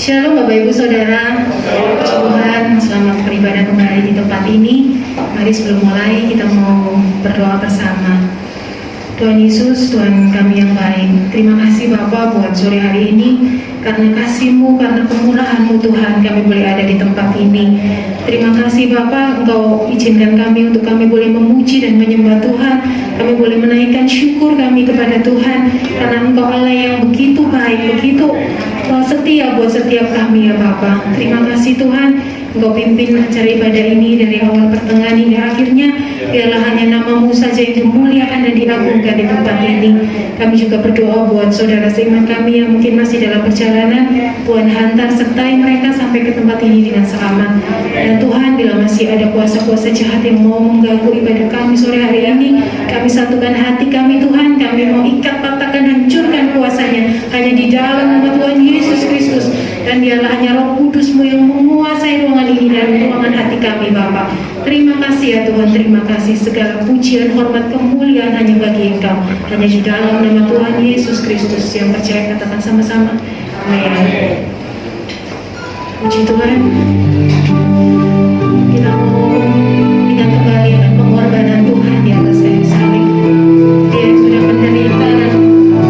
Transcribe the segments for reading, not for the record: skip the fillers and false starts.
Shalom Bapak Ibu Saudara, Tuhan selamat beribadah kembali di tempat ini. Mari sebelum mulai kita mau berdoa bersama. Tuhan Yesus, Tuhan kami yang baik, terima kasih Bapa buat sore hari ini. Karena kasih-Mu, karena kemurahan-Mu Tuhan, kami boleh ada di tempat ini. Terima kasih Bapa, Engkau izinkan kami untuk kami boleh memuji dan menyembah Tuhan. Kami boleh menaikkan syukur kami kepada Tuhan, karena Engkau Allah yang begitu baik, begitu setia buat setiap kami ya Bapa. Terima kasih Tuhan, Engkau pimpin acara ibadah ini dari awal pertengahan hingga akhirnya. Biarlah hanya nama-Mu saja yang dimuliakan dan diagungkan di tempat ini. Kami juga berdoa buat saudara seiman kami yang mungkin masih dalam perjalanan. Tuhan hantar sertai mereka sampai ke tempat ini dengan selamat. Dan Tuhan, bila masih ada kuasa-kuasa jahat yang mau mengganggu ibadah kami sore hari ini, kami satukan hati kami Tuhan. Kami mau ikat, patahkan, hancurkan kuasanya hanya di dalam nama Tuhan Yesus Kristus. Dan biarlah hanya Roh Kudus-Mu yang menguasai ruangan ini dan ruangan hati kami Bapa. Terima kasih ya Tuhan, terima kasih. Segala pujian, hormat, kemuliaan hanya bagi Engkau. Hanya di dalam nama Tuhan Yesus Kristus yang percaya, katakan sama-sama. Amin. Puji Tuhan. Kita mau ingat kembali akan pengorbanan Tuhan di atas kayu salib. Dia yang sudah menderita dan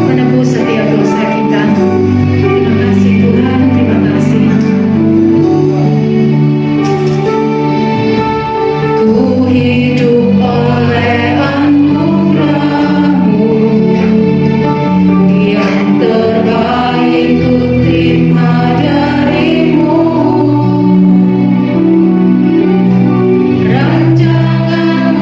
menebus setiap dosa kita. Terima kasih Tuhan, terima kasih. Ku hidup oleh anugerah-Mu, yang terbaik ku terima dari-Mu. Rancangan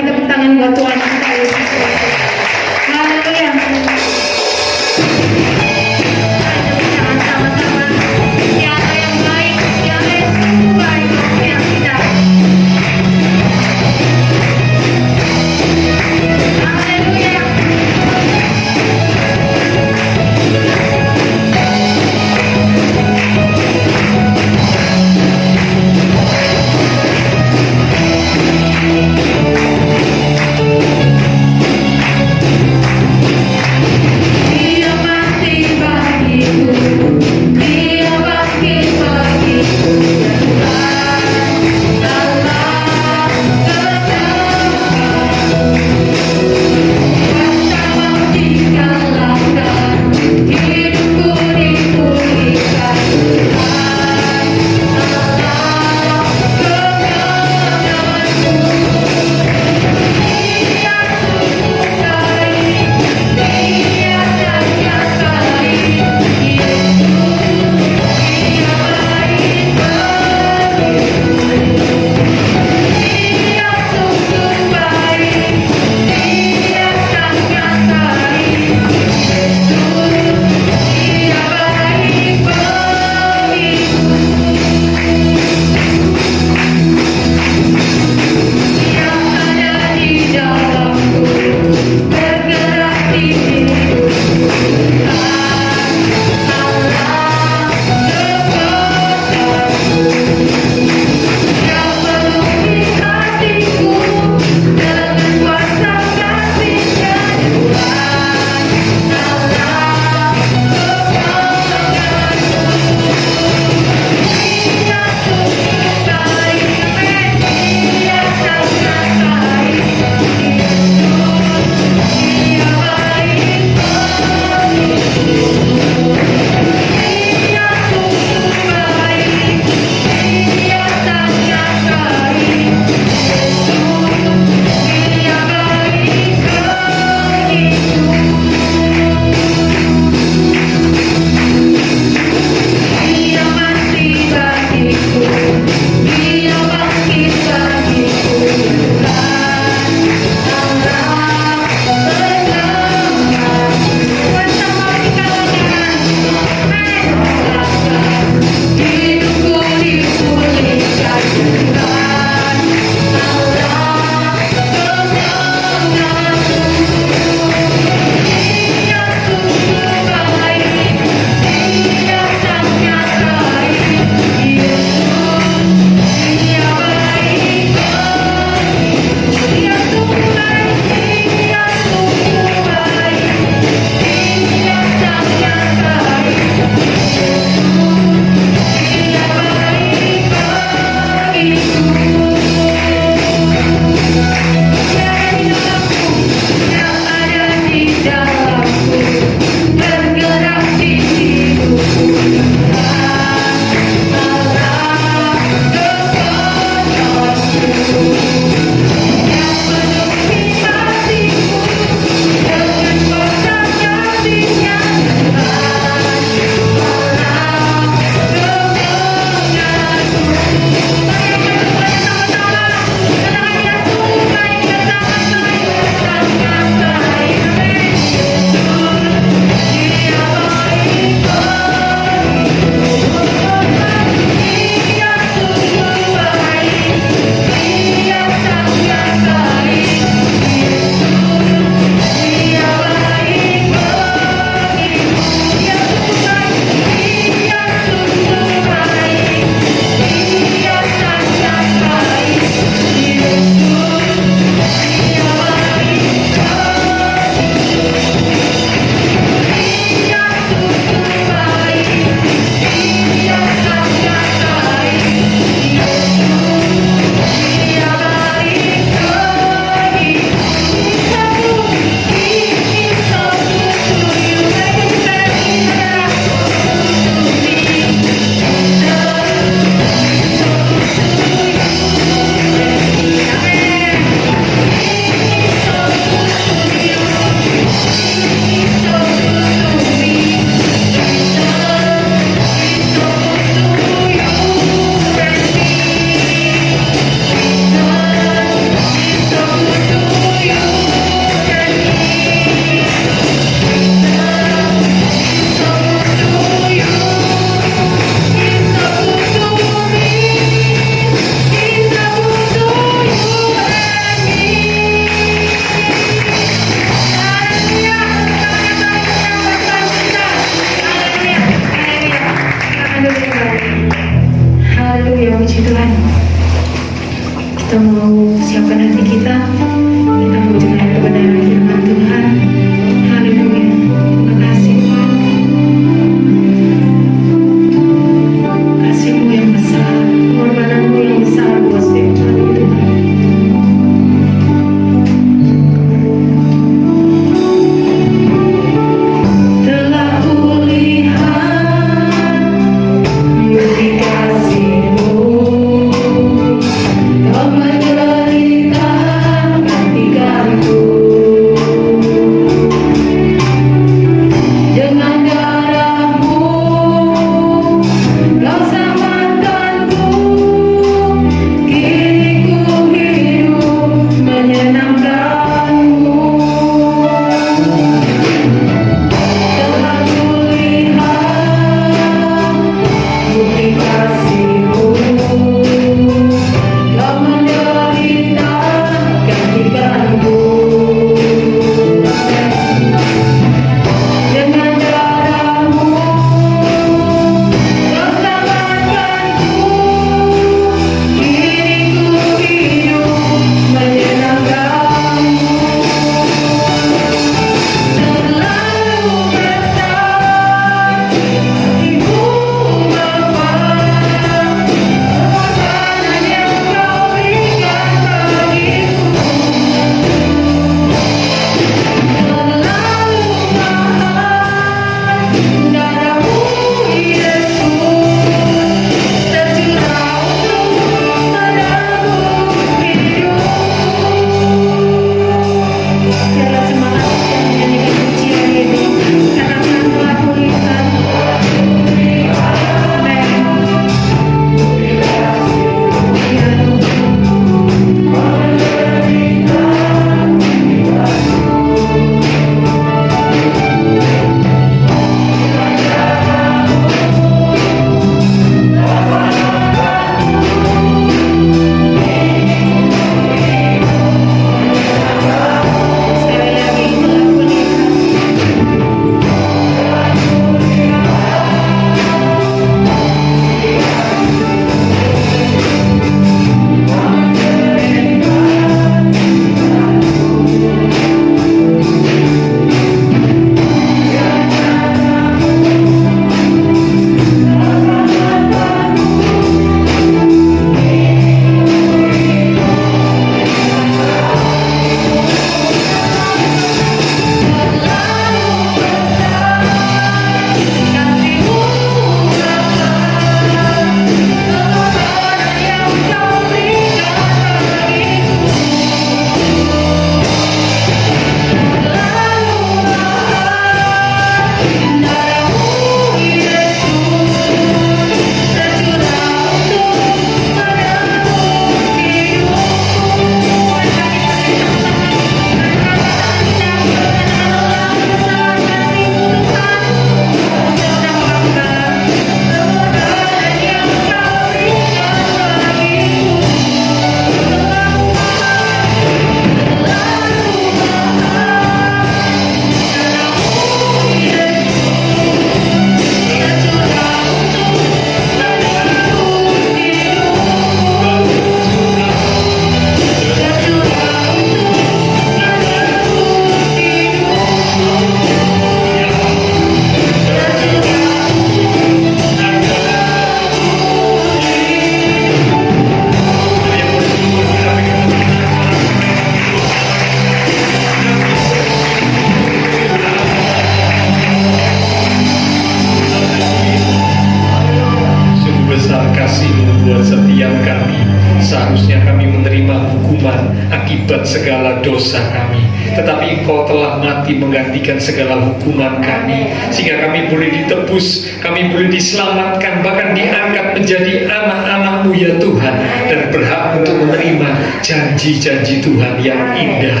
akibat segala dosa kami, tetapi Engkau telah mati menggantikan segala hukuman kami, sehingga kami boleh ditebus, kami boleh diselamatkan, bahkan diangkat menjadi anak-anak-Mu ya Tuhan, dan berhak untuk menerima janji-janji Tuhan yang indah.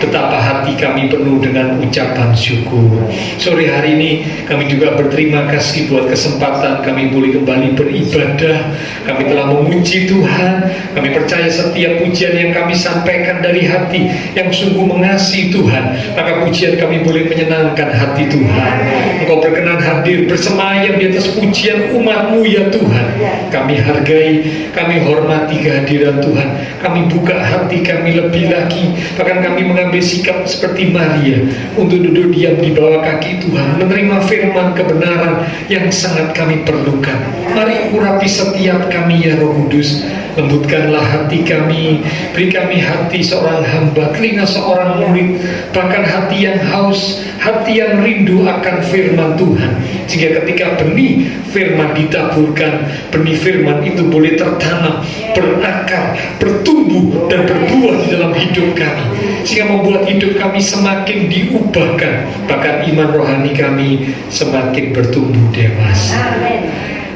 Betapa hati kami penuh dengan ucapan syukur. Sore hari ini kami juga berterima kasih buat kesempatan kami boleh kembali beribadah. Kami telah memuji Tuhan. Kami percaya setiap pujian yang kami sampaikan dari hati yang sungguh mengasihi Tuhan, maka pujian kami boleh menyenangkan hati Tuhan. Engkau berkenan hadir bersemayam di atas pujian umat-Mu ya Tuhan. Kami hargai, kami hormati kehadiran Tuhan. Kami buka hati kami lebih lagi, bahkan kami mengambil sikap seperti Maria untuk duduk diam di bawah kaki Tuhan, menerima firman kebenaran yang sangat kami perlukan. Mari urapi setiap kami ya Roh Kudus. Lembutkanlah hati kami, beri kami hati seorang hamba, telinga seorang murid, bahkan hati yang haus, hati yang rindu akan firman Tuhan, sehingga ketika benih firman ditaburkan, benih firman itu boleh tertanam, berakar, bertumbuh dan berbuah di dalam hidup kami, sehingga membuat hidup kami semakin diubahkan, bahkan iman rohani kami semakin bertumbuh dewasa.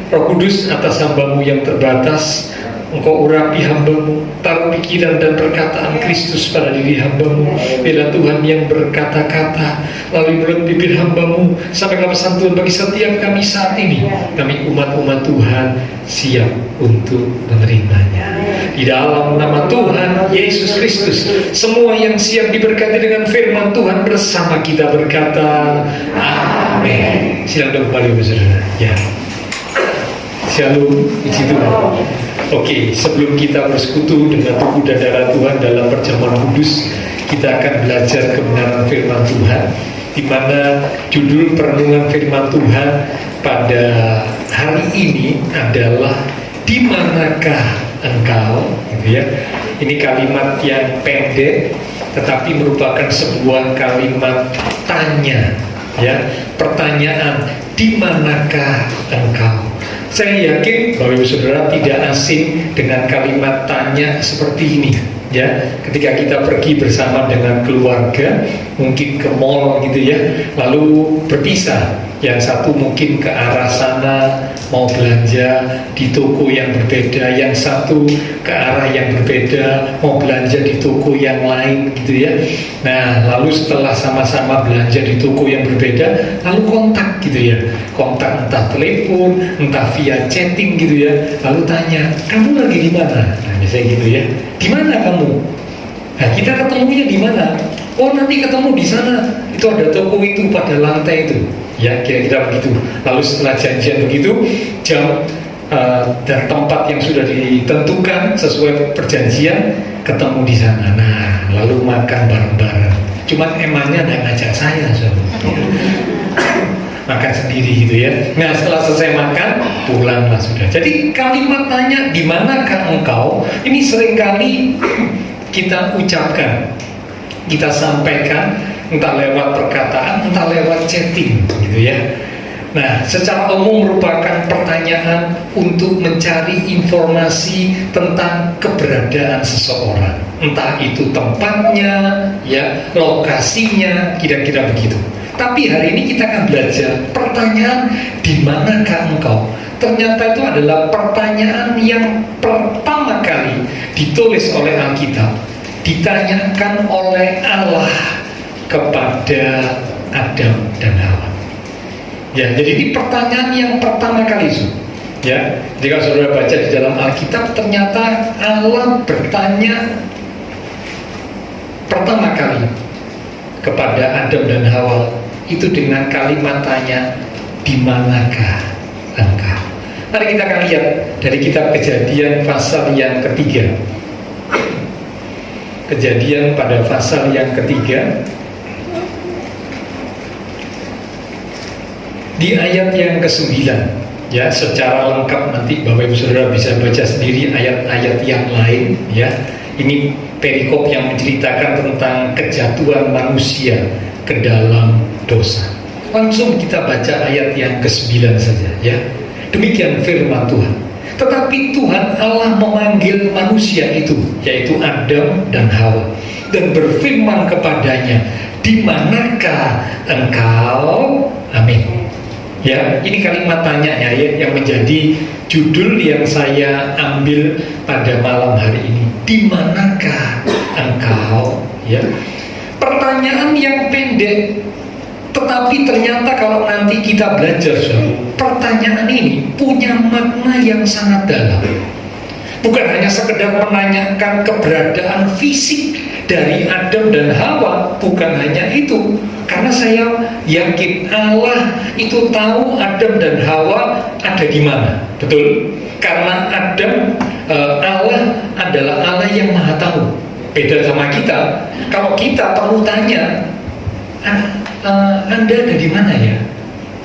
Roh Kudus, atas hamba-Mu yang terbatas, Engkau urapi hamba-Mu, taruh pikiran dan perkataan Kristus pada diri hamba-Mu. Bila Tuhan yang berkata-kata lalu mulut bibir hamba-Mu, sampaikan pesan Tuhan bagi setiap kami saat ini. Kami umat-umat Tuhan siap untuk menerimanya. Di dalam nama Tuhan Yesus Kristus, semua yang siap diberkati dengan firman Tuhan bersama kita berkata amin. Silakan kembali saudara. Ya. Shalom, puji Tuhan. Oke, sebelum kita bersekutu dengan tubuh dan darah Tuhan dalam perjamuan kudus, kita akan belajar kebenaran firman Tuhan, di mana judul perenungan firman Tuhan pada hari ini adalah di manakah engkau, gitu ya. Ini kalimat yang pendek, tetapi merupakan sebuah kalimat tanya, ya, pertanyaan, di manakah engkau? Saya yakin Bapak Ibu Saudara tidak asing dengan kalimat tanya seperti ini, ya. Ketika kita pergi bersama dengan keluarga, mungkin ke mall gitu ya, lalu berpisah. Yang satu mungkin ke arah sana mau belanja di toko yang berbeda, yang satu ke arah yang berbeda mau belanja di toko yang lain gitu ya. Nah, lalu setelah sama-sama belanja di toko yang berbeda, lalu kontak gitu ya, kontak entah telepon, entah via chatting gitu ya, lalu tanya, kamu lagi di mana? Nah, misalnya gitu ya, di mana kamu? Nah, kita ketemunya di mana? Oh, nanti ketemu di sana, itu ada toko itu pada lantai itu. Ya, kira-kira begitu. Lalu setelah janjian begitu, jam dan tempat yang sudah ditentukan sesuai perjanjian, ketemu di sana. Nah, lalu makan bareng-bareng. Cuman emangnya nggak ngajak saya, makan sendiri gitu ya. Nah, setelah selesai makan, pulanglah sudah. Jadi kalimat tanya, di manakah engkau? Ini seringkali kita ucapkan, kita sampaikan, entah lewat perkataan, entah lewat chatting gitu ya. Nah, secara umum merupakan pertanyaan untuk mencari informasi tentang keberadaan seseorang, entah itu tempatnya, ya, lokasinya, kira-kira begitu. Tapi hari ini kita akan belajar pertanyaan, di manakah engkau? Ternyata itu adalah pertanyaan yang pertama kali ditulis oleh Alkitab, ditanyakan oleh Allah kepada Adam dan Hawa. Ya, jadi ini pertanyaan yang pertama kali itu. Ya, jika saudara baca di dalam Alkitab, ternyata Allah bertanya pertama kali kepada Adam dan Hawa itu dengan kalimat tanya, di manakah engkau? Mari kita akan lihat dari kitab Kejadian pasal yang ketiga. Kejadian pada pasal yang ketiga, di ayat yang ke-9, ya, secara lengkap nanti Bapak Ibu Saudara bisa baca sendiri ayat-ayat yang lain, ya. Ini perikop yang menceritakan tentang kejatuhan manusia ke dalam dosa. Langsung kita baca ayat yang ke-9 saja, ya. Demikian firman Tuhan. Tetapi Tuhan Allah memanggil manusia itu, yaitu Adam dan Hawa, dan berfirman kepadanya, di manakah engkau? Amin. Ya, ini kalimat tanya ya, yang menjadi judul yang saya ambil pada malam hari ini. Di manakah engkau? Ya, pertanyaan yang pendek, tetapi ternyata kalau nanti kita belajar, pertanyaan ini punya makna yang sangat dalam. Bukan hanya sekedar menanyakan keberadaan fisik dari Adam dan Hawa, bukan hanya itu. Karena saya yakin Allah itu tahu Adam dan Hawa ada di mana, betul? Karena Allah adalah Allah yang Maha Tahu. Beda sama kita. Kalau kita perlu tanya, Anda ada di mana ya?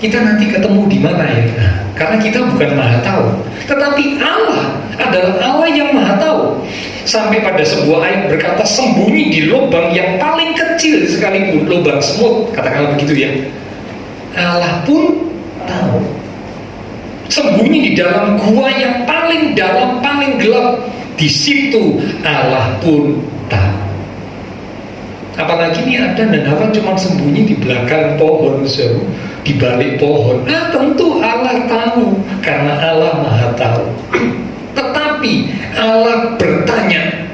Kita nanti ketemu di mana ya? Nah, karena kita bukan Maha Tahu, tetapi Allah adalah Allah yang Maha Tahu. Sampai pada sebuah ayat berkata, sembunyi di lubang yang paling kecil sekalipun, lubang semut, katakanlah begitu ya, Allah pun tahu. Sembunyi di dalam gua yang paling dalam, paling gelap, di situ Allah pun tahu. Apalagi ini Adam dan Hawa cuma sembunyi di belakang pohon, di balik pohon. Tentu Allah tahu, karena Allah Maha Tahu. Tetapi Allah bertanya,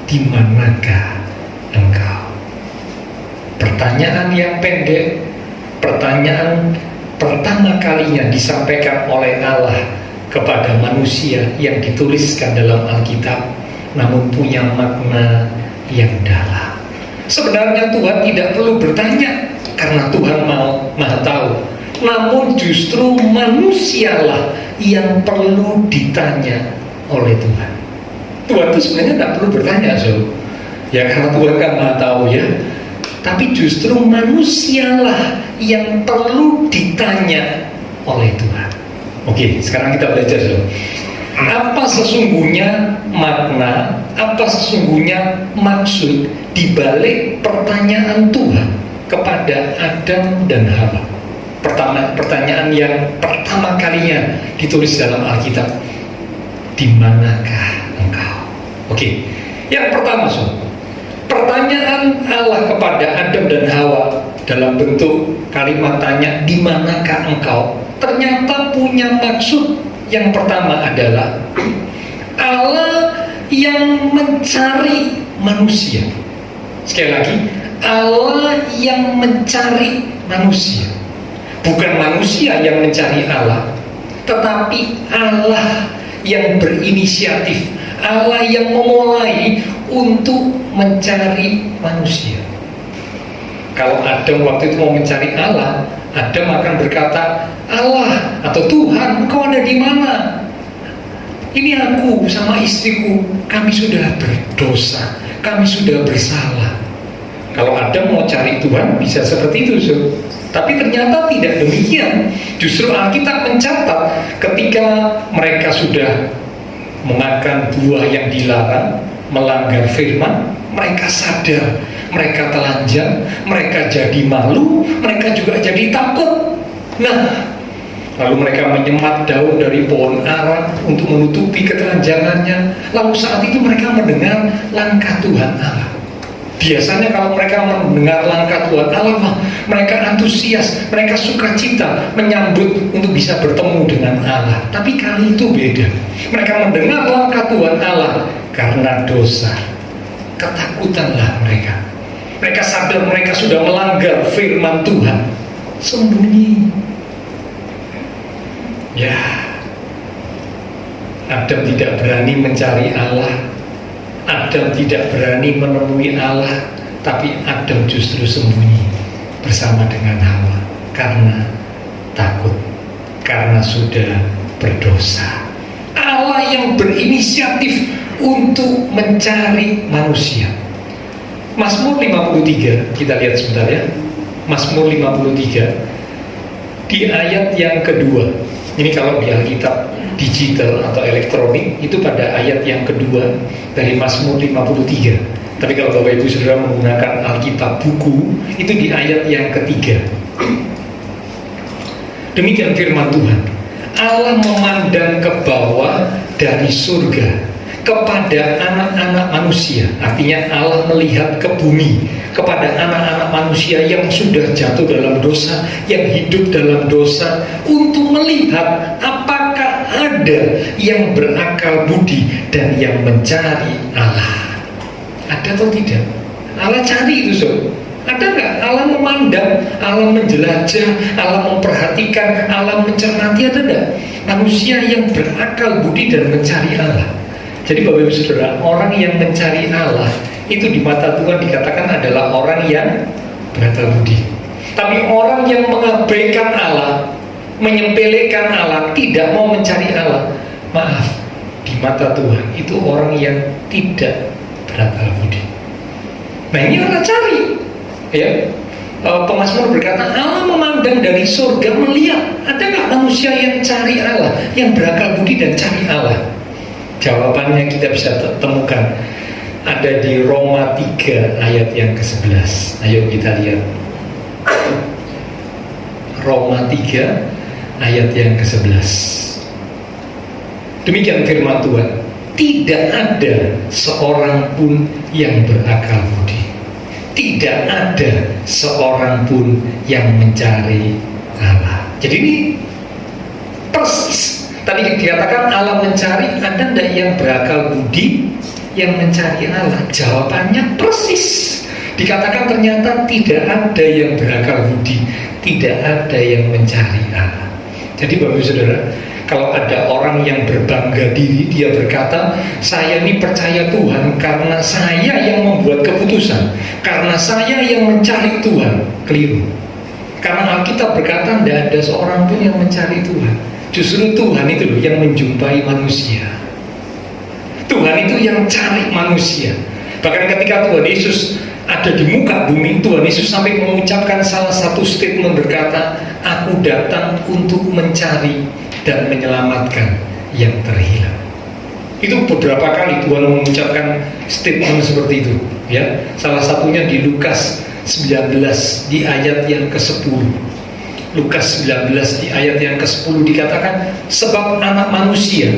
di manakah engkau? Pertanyaan yang pendek, pertanyaan pertama kalinya disampaikan oleh Allah kepada manusia yang dituliskan dalam Alkitab, namun punya makna yang dalam. Sebenarnya Tuhan tidak perlu bertanya, karena Tuhan Maha Tahu. Namun justru manusialah yang perlu ditanya oleh Tuhan. Tuhan itu sebenarnya tidak perlu bertanya, ya, karena Tuhan kan Maha Tahu ya. Tapi justru manusialah yang perlu ditanya oleh Tuhan. Oke, sekarang kita belajar, apa sesungguhnya makna, apa sesungguhnya maksud dibalik pertanyaan Tuhan kepada Adam dan Hawa. Pertanyaan yang pertama kalinya ditulis dalam Alkitab, di manakah engkau? Oke, yang pertama, pertanyaan Allah kepada Adam dan Hawa dalam bentuk kalimat tanya, di manakah engkau, ternyata punya maksud. Yang pertama adalah Allah yang mencari manusia. Sekali lagi, Allah yang mencari manusia, bukan manusia yang mencari Allah, tetapi Allah yang berinisiatif, Allah yang memulai untuk mencari manusia. Kalau Adam waktu itu mau mencari Allah, Adam akan berkata, Allah atau Tuhan, engkau ada di mana? Ini aku sama istriku, kami sudah berdosa, kami sudah bersalah. Kalau Adam mau cari Tuhan bisa seperti itu, tapi ternyata tidak demikian. Justru Alkitab mencatat ketika mereka sudah memakan buah yang dilarang, melanggar firman, mereka sadar, mereka telanjang, mereka jadi malu, mereka juga jadi takut. Nah, lalu mereka menyemat daun dari pohon ara untuk menutupi ketelanjangannya. Lalu saat itu mereka mendengar langkah Tuhan Allah. Biasanya kalau mereka mendengar langkah Tuhan Allah, mereka antusias, mereka sukacita menyambut untuk bisa bertemu dengan Allah. Tapi kali itu beda. Mereka mendengar langkah Tuhan Allah karena dosa. Ketakutanlah mereka. Mereka sadar mereka sudah melanggar firman Tuhan. Sembunyi. Ya, Adam tidak berani mencari Allah, Adam tidak berani menemui Allah, tapi Adam justru sembunyi bersama dengan Hawa karena takut, karena sudah berdosa. Allah yang berinisiatif untuk mencari manusia. Mazmur 53, kita lihat sebentar ya. Mazmur 53 di ayat yang kedua. Ini kalau di Alkitab digital atau elektronik itu pada ayat yang kedua dari Mazmur 53. Tapi kalau Bapak Ibu Saudara menggunakan Alkitab buku, itu di ayat yang ketiga. Demikian firman Tuhan. Allah memandang ke bawah dari surga kepada anak-anak manusia. Artinya Allah melihat ke bumi kepada anak-anak manusia yang sudah jatuh dalam dosa, yang hidup dalam dosa, untuk melihat apakah ada yang berakal budi dan yang mencari Allah. Ada atau tidak? Allah cari itu, so. Ada nggak? Allah memandang, Allah menjelajah, Allah memperhatikan, Allah mencermati. Ada nggak manusia yang berakal budi dan mencari Allah? Jadi Bapak Ibu Saudara, orang yang mencari Allah itu di mata Tuhan dikatakan adalah orang yang berakal budi. Tapi orang yang mengabaikan Allah, menyepelekan Allah, tidak mau mencari Allah, maaf, di mata Tuhan itu orang yang tidak berakal budi. Nah, ini Allah cari, ya. Pemazmur berkata, Allah memandang dari surga, melihat ada nggak manusia yang cari Allah, yang berakal budi dan cari Allah. Jawabannya kita bisa temukan ada di Roma 3 ayat yang ke-11. Ayo kita lihat Roma 3 ayat yang ke-11. Demikian firman Tuhan, tidak ada seorang pun yang berakal budi, tidak ada seorang pun yang mencari Allah. Jadi ini persis tadi dikatakan Allah mencari, ada tidak yang berakal budi yang mencari Allah? Jawabannya persis. Dikatakan ternyata tidak ada yang berakal budi, tidak ada yang mencari Allah. Jadi Bapak Ibu Saudara, kalau ada orang yang berbangga diri, dia berkata, saya ini percaya Tuhan karena saya yang membuat keputusan, karena saya yang mencari Tuhan. Keliru. Karena Alkitab berkata tidak ada seorang pun yang mencari Tuhan. Justru Tuhan itu loh yang menjumpai manusia. Tuhan itu yang cari manusia. Bahkan ketika Tuhan Yesus ada di muka bumi, Tuhan Yesus sampai mengucapkan salah satu statement berkata, aku datang untuk mencari dan menyelamatkan yang terhilang. Itu beberapa kali Tuhan mengucapkan statement seperti itu, ya. Salah satunya di Lukas 19 di ayat yang ke-10. Lukas 19 di ayat yang ke-10 dikatakan, sebab anak manusia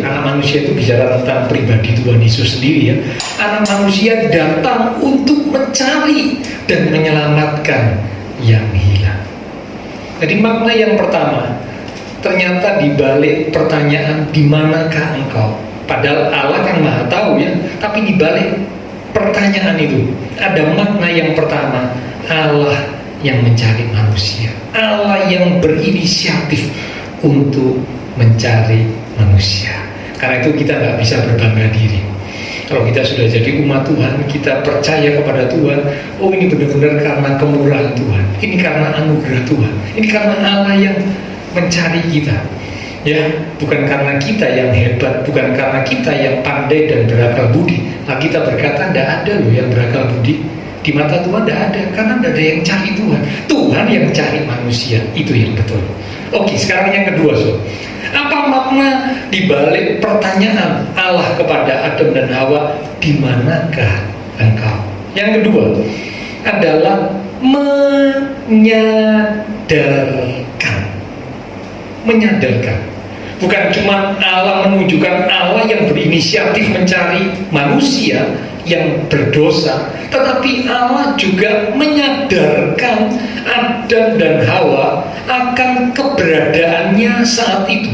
itu bicara tentang pribadi Tuhan Yesus sendiri, ya. Anak manusia datang untuk mencari dan menyelamatkan yang hilang. Jadi makna yang pertama, ternyata di balik pertanyaan di manakah engkau, padahal Allah kan Maha tahu, ya, tapi di balik pertanyaan itu ada makna yang pertama, Allah yang mencari manusia, Allah yang berinisiatif untuk mencari manusia. Karena itu kita nggak bisa berbangga diri. Kalau kita sudah jadi umat Tuhan, kita percaya kepada Tuhan, oh ini benar-benar karena kemurahan Tuhan, ini karena anugerah Tuhan, ini karena Allah yang mencari kita, ya, bukan karena kita yang hebat, bukan karena kita yang pandai dan berakal budi. Nah, kita berkata tidak ada loh yang berakal budi. Di mata Tuhan tidak ada, karena tidak ada yang cari Tuhan. Tuhan yang cari manusia, itu yang betul. Oke, sekarang yang kedua, so. Apa makna dibalik pertanyaan Allah kepada Adam dan Hawa, di manakah engkau? Yang kedua adalah menyadarkan. Bukan cuma Allah menunjukkan Allah yang berinisiatif mencari manusia yang berdosa, tetapi Allah juga menyadarkan Adam dan Hawa akan keberadaannya saat itu,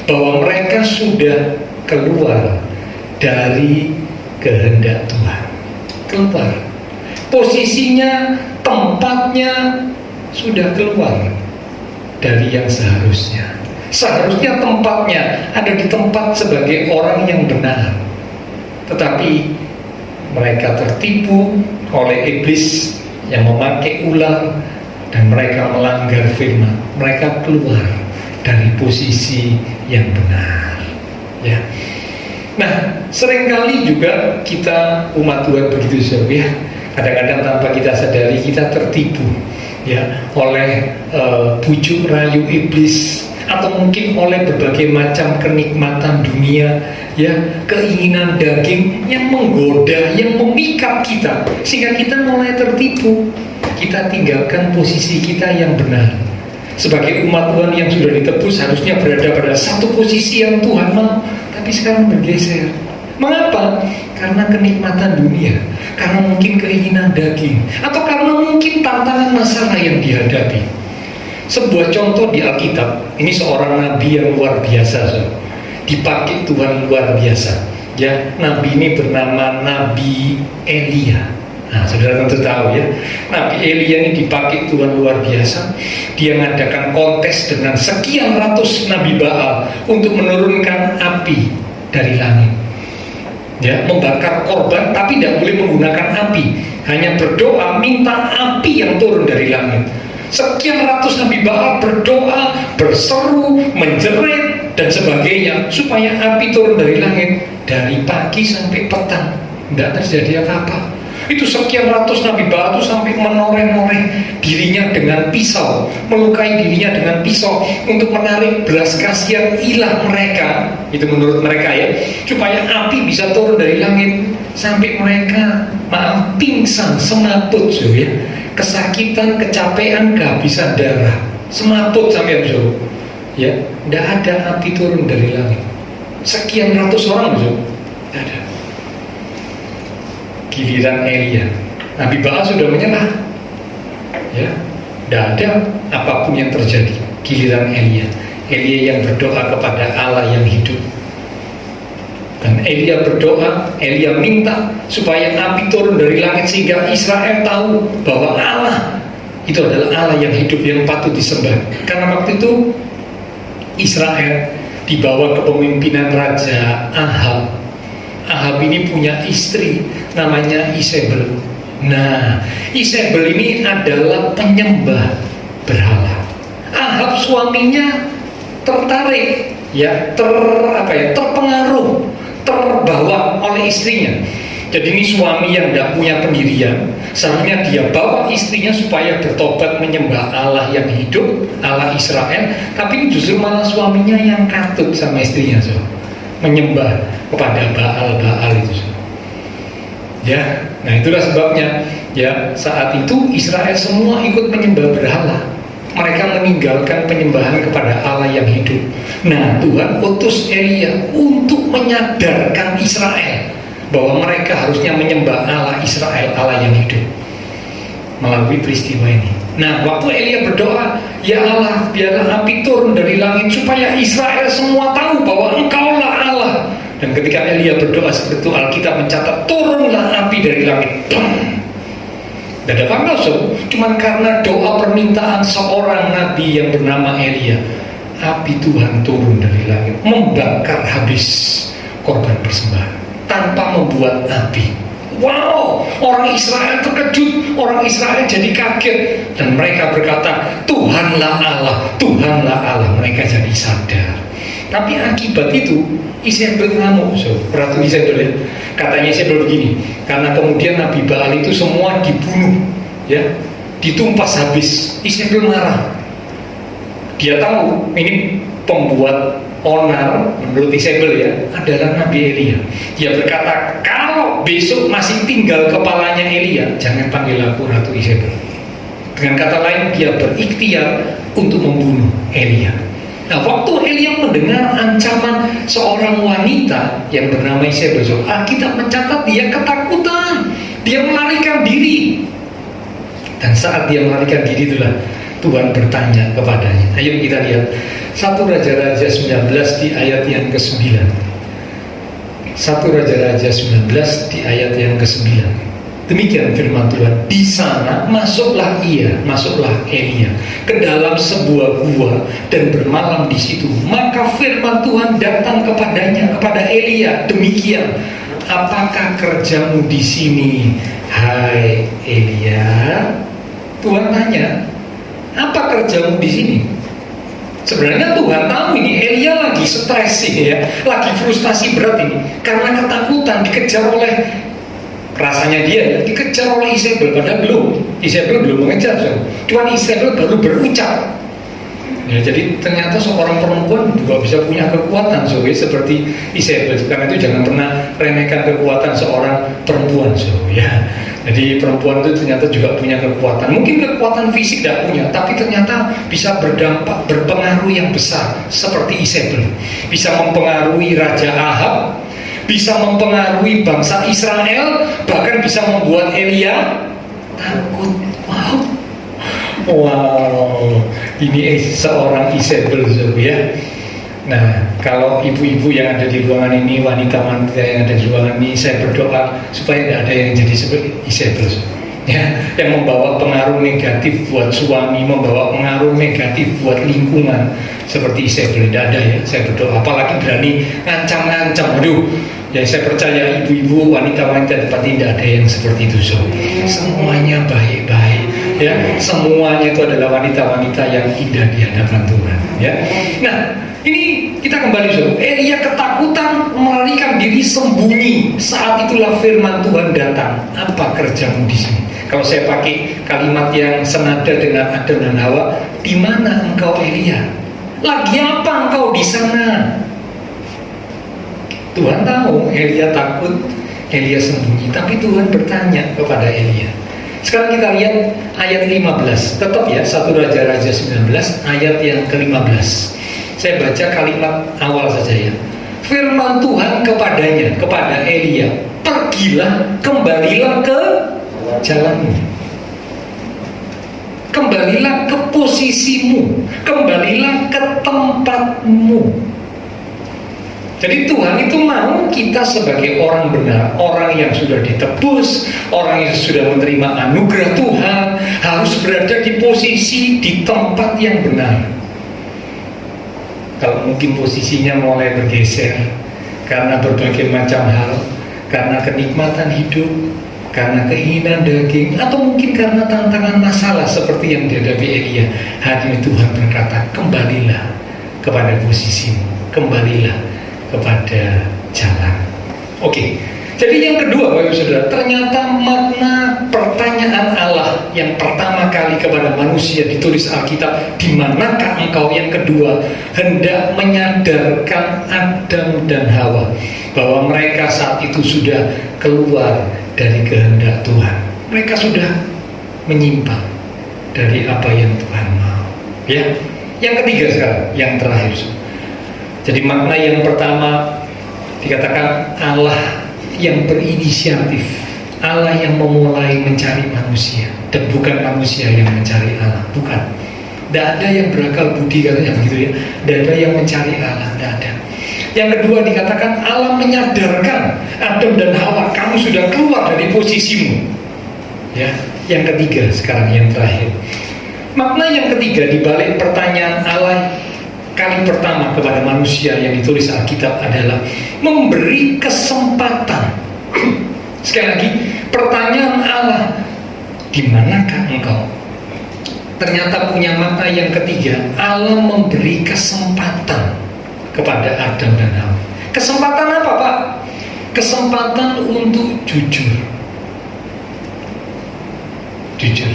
bahwa mereka sudah keluar dari kehendak Tuhan, keluar posisinya, tempatnya sudah keluar dari yang seharusnya. Seharusnya tempatnya ada di tempat sebagai orang yang benar, tetapi mereka tertipu oleh iblis yang memakai ular, dan mereka melanggar firman. Mereka keluar dari posisi yang benar, ya. Nah, seringkali juga kita umat Tuhan begitu, ya. Kadang-kadang tanpa kita sadari kita tertipu, ya, oleh bujuk rayu iblis, atau mungkin oleh berbagai macam kenikmatan dunia, ya, keinginan daging yang menggoda, yang memikat kita, sehingga kita mulai tertipu. Kita tinggalkan posisi kita yang benar. Sebagai umat Tuhan yang sudah ditebus harusnya berada pada satu posisi yang Tuhan mau, tapi sekarang bergeser. Mengapa? Karena kenikmatan dunia, karena mungkin keinginan daging, atau karena mungkin tantangan masalah yang dihadapi. Sebuah contoh di Alkitab, ini seorang nabi yang luar biasa, dipakai Tuhan luar biasa. Ya, nabi ini bernama Nabi Elia. Nah, saudara tentu tahu ya, Nabi Elia ini dipakai Tuhan luar biasa. Dia mengadakan kontes dengan sekian ratus Nabi Baal untuk menurunkan api dari langit. Ya, membakar korban, tapi tidak boleh menggunakan api. Hanya berdoa, minta api yang turun dari langit. Sekian ratus Nabi Baal berdoa, berseru, menjerit, dan sebagainya, supaya api turun dari langit. Dari pagi sampai petang, tidak terjadi apa-apa. Itu sekian ratus Nabi Baal itu sampai menoreh-noreh dirinya dengan pisau, melukai dirinya dengan pisau untuk menarik belas kasihan ilah mereka, itu menurut mereka ya, supaya api bisa turun dari langit, sampai mereka pingsan, semaput ya, kesakitan, kecapean, kehabisan darah, semaput sampai ya, tidak ada api turun dari langit. Sekian ratus orang tidak ada. Giliran Elia, Nabi Baal sudah menyerah, ya, tidak ada apapun yang terjadi. Giliran Elia yang berdoa kepada Allah yang hidup, dan Elia berdoa, Elia minta supaya api turun dari langit sehingga Israel tahu bahwa Allah itu adalah Allah yang hidup, yang patut disembah. Karena waktu itu Israel di bawah kepemimpinan Raja Ahab. Ahab ini punya istri namanya Isebel. Nah, Isebel ini adalah penyembah berhala. Ahab suaminya tertarik, ya, terpengaruh, terbawa oleh istrinya. Jadi ini suami yang tidak punya pendirian. Seharusnya dia bawa istrinya supaya bertobat menyembah Allah yang hidup, Allah Israel. Tapi justru malah suaminya yang katut sama istrinya, menyembah kepada Baal itu. Ya, nah itulah sebabnya ya saat itu Israel semua ikut menyembah berhala. Mereka meninggalkan penyembahan kepada Allah yang hidup. Nah, Tuhan utus Elia untuk menyadarkan Israel bahwa mereka harusnya menyembah Allah Israel, Allah yang hidup, melalui peristiwa ini. Nah, waktu Elia berdoa, ya Allah, biarlah api turun dari langit supaya Israel semua tahu bahwa Engkaulah Allah. Dan ketika Elia berdoa seperti itu, Alkitab mencatat turunlah api dari langit. Tidak ada apa-apa, cuman karena doa permintaan seorang nabi yang bernama Elia, api Tuhan turun dari langit, membakar habis korban persembahan tanpa membuat api. Wow, orang Israel terkejut, orang Israel jadi kaget, dan mereka berkata, Tuhanlah Allah, Tuhanlah Allah. Mereka jadi sadar. Tapi akibat itu Isebel ngamuk, Ratu Isebel ya. Katanya Isebel begini, karena kemudian Nabi Baal itu semua dibunuh, ya, ditumpas habis. Isebel marah. Dia tahu ini pembuat onar menurut Isebel ya adalah Nabi Elia. Dia berkata, kalau besok masih tinggal kepalanya Elia, jangan panggil aku Ratu Isebel. Dengan kata lain, dia berikhtiar untuk membunuh Elia. Nah, waktu Elia mendengar ancaman seorang wanita yang bernama Isebel, Alkitab mencatat dia ketakutan, dia melarikan diri. Dan saat dia melarikan diri itulah Tuhan bertanya kepadanya. Ayo kita lihat 1 Raja-Raja 19 di ayat yang ke-9. 1 Raja-Raja 19 di ayat yang ke-9. Demikian firman Tuhan. Di sana masuklah Elia ke dalam sebuah gua dan bermalam di situ. Maka firman Tuhan datang kepadanya, kepada Elia, demikian, apakah kerjamu di sini, hai Elia? Tuhan tanya, apa kerjamu di sini? Sebenarnya Tuhan tahu ini Elia lagi stres ini ya, lagi frustasi berat ini karena ketakutan, dikejar oleh, rasanya dia dikejar oleh Isebel, padahal Isebel belum mengejar, cuman Isebel baru berucap. Ya, jadi ternyata seorang perempuan juga bisa punya kekuatan seperti Isebel. Karena itu jangan pernah remehkan kekuatan seorang perempuan ya. Jadi perempuan itu ternyata juga punya kekuatan. Mungkin kekuatan fisik tidak punya, tapi ternyata bisa berdampak, berpengaruh yang besar. Seperti Isabel, bisa mempengaruhi Raja Ahab, bisa mempengaruhi bangsa Israel, bahkan bisa membuat Elia takut. Wow, ini seorang Isabel ya. Nah, kalau ibu-ibu yang ada di ruangan ini, wanita-wanita yang ada di ruangan ini, saya berdoa supaya tidak ada yang jadi seperti Isabel, ya, yang membawa pengaruh negatif buat suami, membawa pengaruh negatif buat lingkungan seperti Isabel. Tidak ada ya, saya berdoa. Apalagi berani ngancam-ngancam. Aduh, ya saya percaya ibu-ibu, wanita-wanita di tempat ini tidak ada yang seperti itu. So, semuanya baik-baik, ya, semuanya itu adalah wanita-wanita yang indah di hadapan Tuhan, ya. Nah, ini kita kembali dulu. Elia ketakutan, melarikan diri, sembunyi. Saat itulah firman Tuhan datang. Apa kerjamu di sini? Kalau saya pakai kalimat yang senada dengan Adam dan Hawa, di mana engkau Elia? Lagi apa engkau di sana? Tuhan tahu Elia takut, Elia sembunyi. Tapi Tuhan bertanya kepada Elia. Sekarang kita lihat ayat 15. Tetap ya, 1 Raja-Raja 19 ayat yang ke-15. Saya baca kalimat awal saja ya. Firman Tuhan kepadanya, kepada Elia, pergilah, kembalilah ke jalanmu, kembalilah ke posisimu, kembalilah ke tempatmu. Jadi Tuhan itu mau kita sebagai orang benar, orang yang sudah ditebus, orang yang sudah menerima anugerah Tuhan, harus berada di posisi, di tempat yang benar. Kalau mungkin posisinya mulai bergeser karena berbagai macam hal, karena kenikmatan hidup, karena keinginan daging, atau mungkin karena tantangan masalah seperti yang dihadapi Elia, hari ini Tuhan berkata, kembalilah kepada posisimu, kembalilah kepada jalan. Oke. Jadi yang kedua, Bapak Ibu Saudara, ternyata makna pertanyaan Allah yang pertama kali kepada manusia ditulis Alkitab, di manakah engkau? Yang kedua, hendak menyadarkan Adam dan Hawa bahwa mereka saat itu sudah keluar dari kehendak Tuhan. Mereka sudah menyimpang dari apa yang Tuhan mau. Ya. Yang ketiga sekarang, yang terakhir. Jadi makna yang pertama dikatakan Allah yang berinisiatif, Allah yang memulai mencari manusia, dan bukan manusia yang mencari Allah. Bukan. Tidak ada yang berakal budi, katanya begitu ya. Tidak ada yang mencari Allah, tidak ada. Yang kedua dikatakan Allah menyadarkan Adam dan Hawa, kamu sudah keluar dari posisimu. Ya. Yang ketiga sekarang, yang terakhir. Makna yang ketiga dibalik pertanyaan Allah kali pertama kepada manusia yang ditulis Alkitab adalah memberi kesempatan. Sekali lagi, pertanyaan Allah, di manakah engkau? Ternyata punya makna yang ketiga. Allah memberi kesempatan kepada Adam dan Hawa. Kesempatan apa, Pak? Kesempatan untuk jujur. Jujur.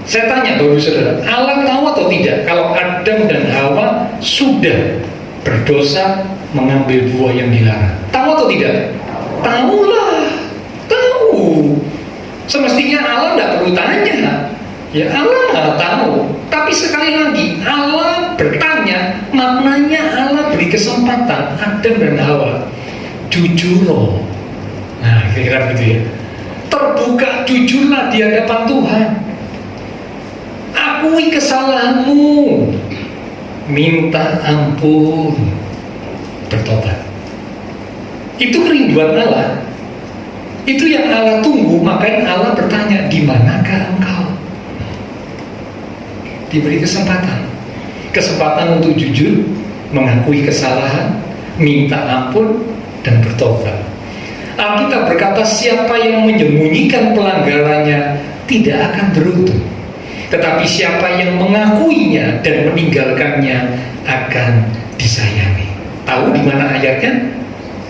Saya tanya Bapak Saudara, Allah tahu atau tidak kalau Adam dan Hawa sudah berdosa mengambil buah yang dilarang? Tahu atau tidak? Tahulah, tahu. Semestinya Allah tidak perlu tanya. Ya Allah nggak tahu. Tapi sekali lagi Allah bertanya, maknanya Allah beri kesempatan Adam dan Hawa jujur loh. Nah, kira-kira begitu ya. Terbuka, jujurlah di hadapan Tuhan. Akui kesalahanmu, minta ampun, bertobat. Itu kerinduan Allah. Itu yang Allah tunggu. Makanya Allah bertanya, di manakah engkau? Diberi kesempatan. Kesempatan untuk jujur, mengakui kesalahan, minta ampun, dan bertobat. Alkitab berkata, siapa yang menyembunyikan pelanggarannya tidak akan beruntung. Tetapi siapa yang mengakuinya dan meninggalkannya akan disayangi. Tahu di mana ayatnya?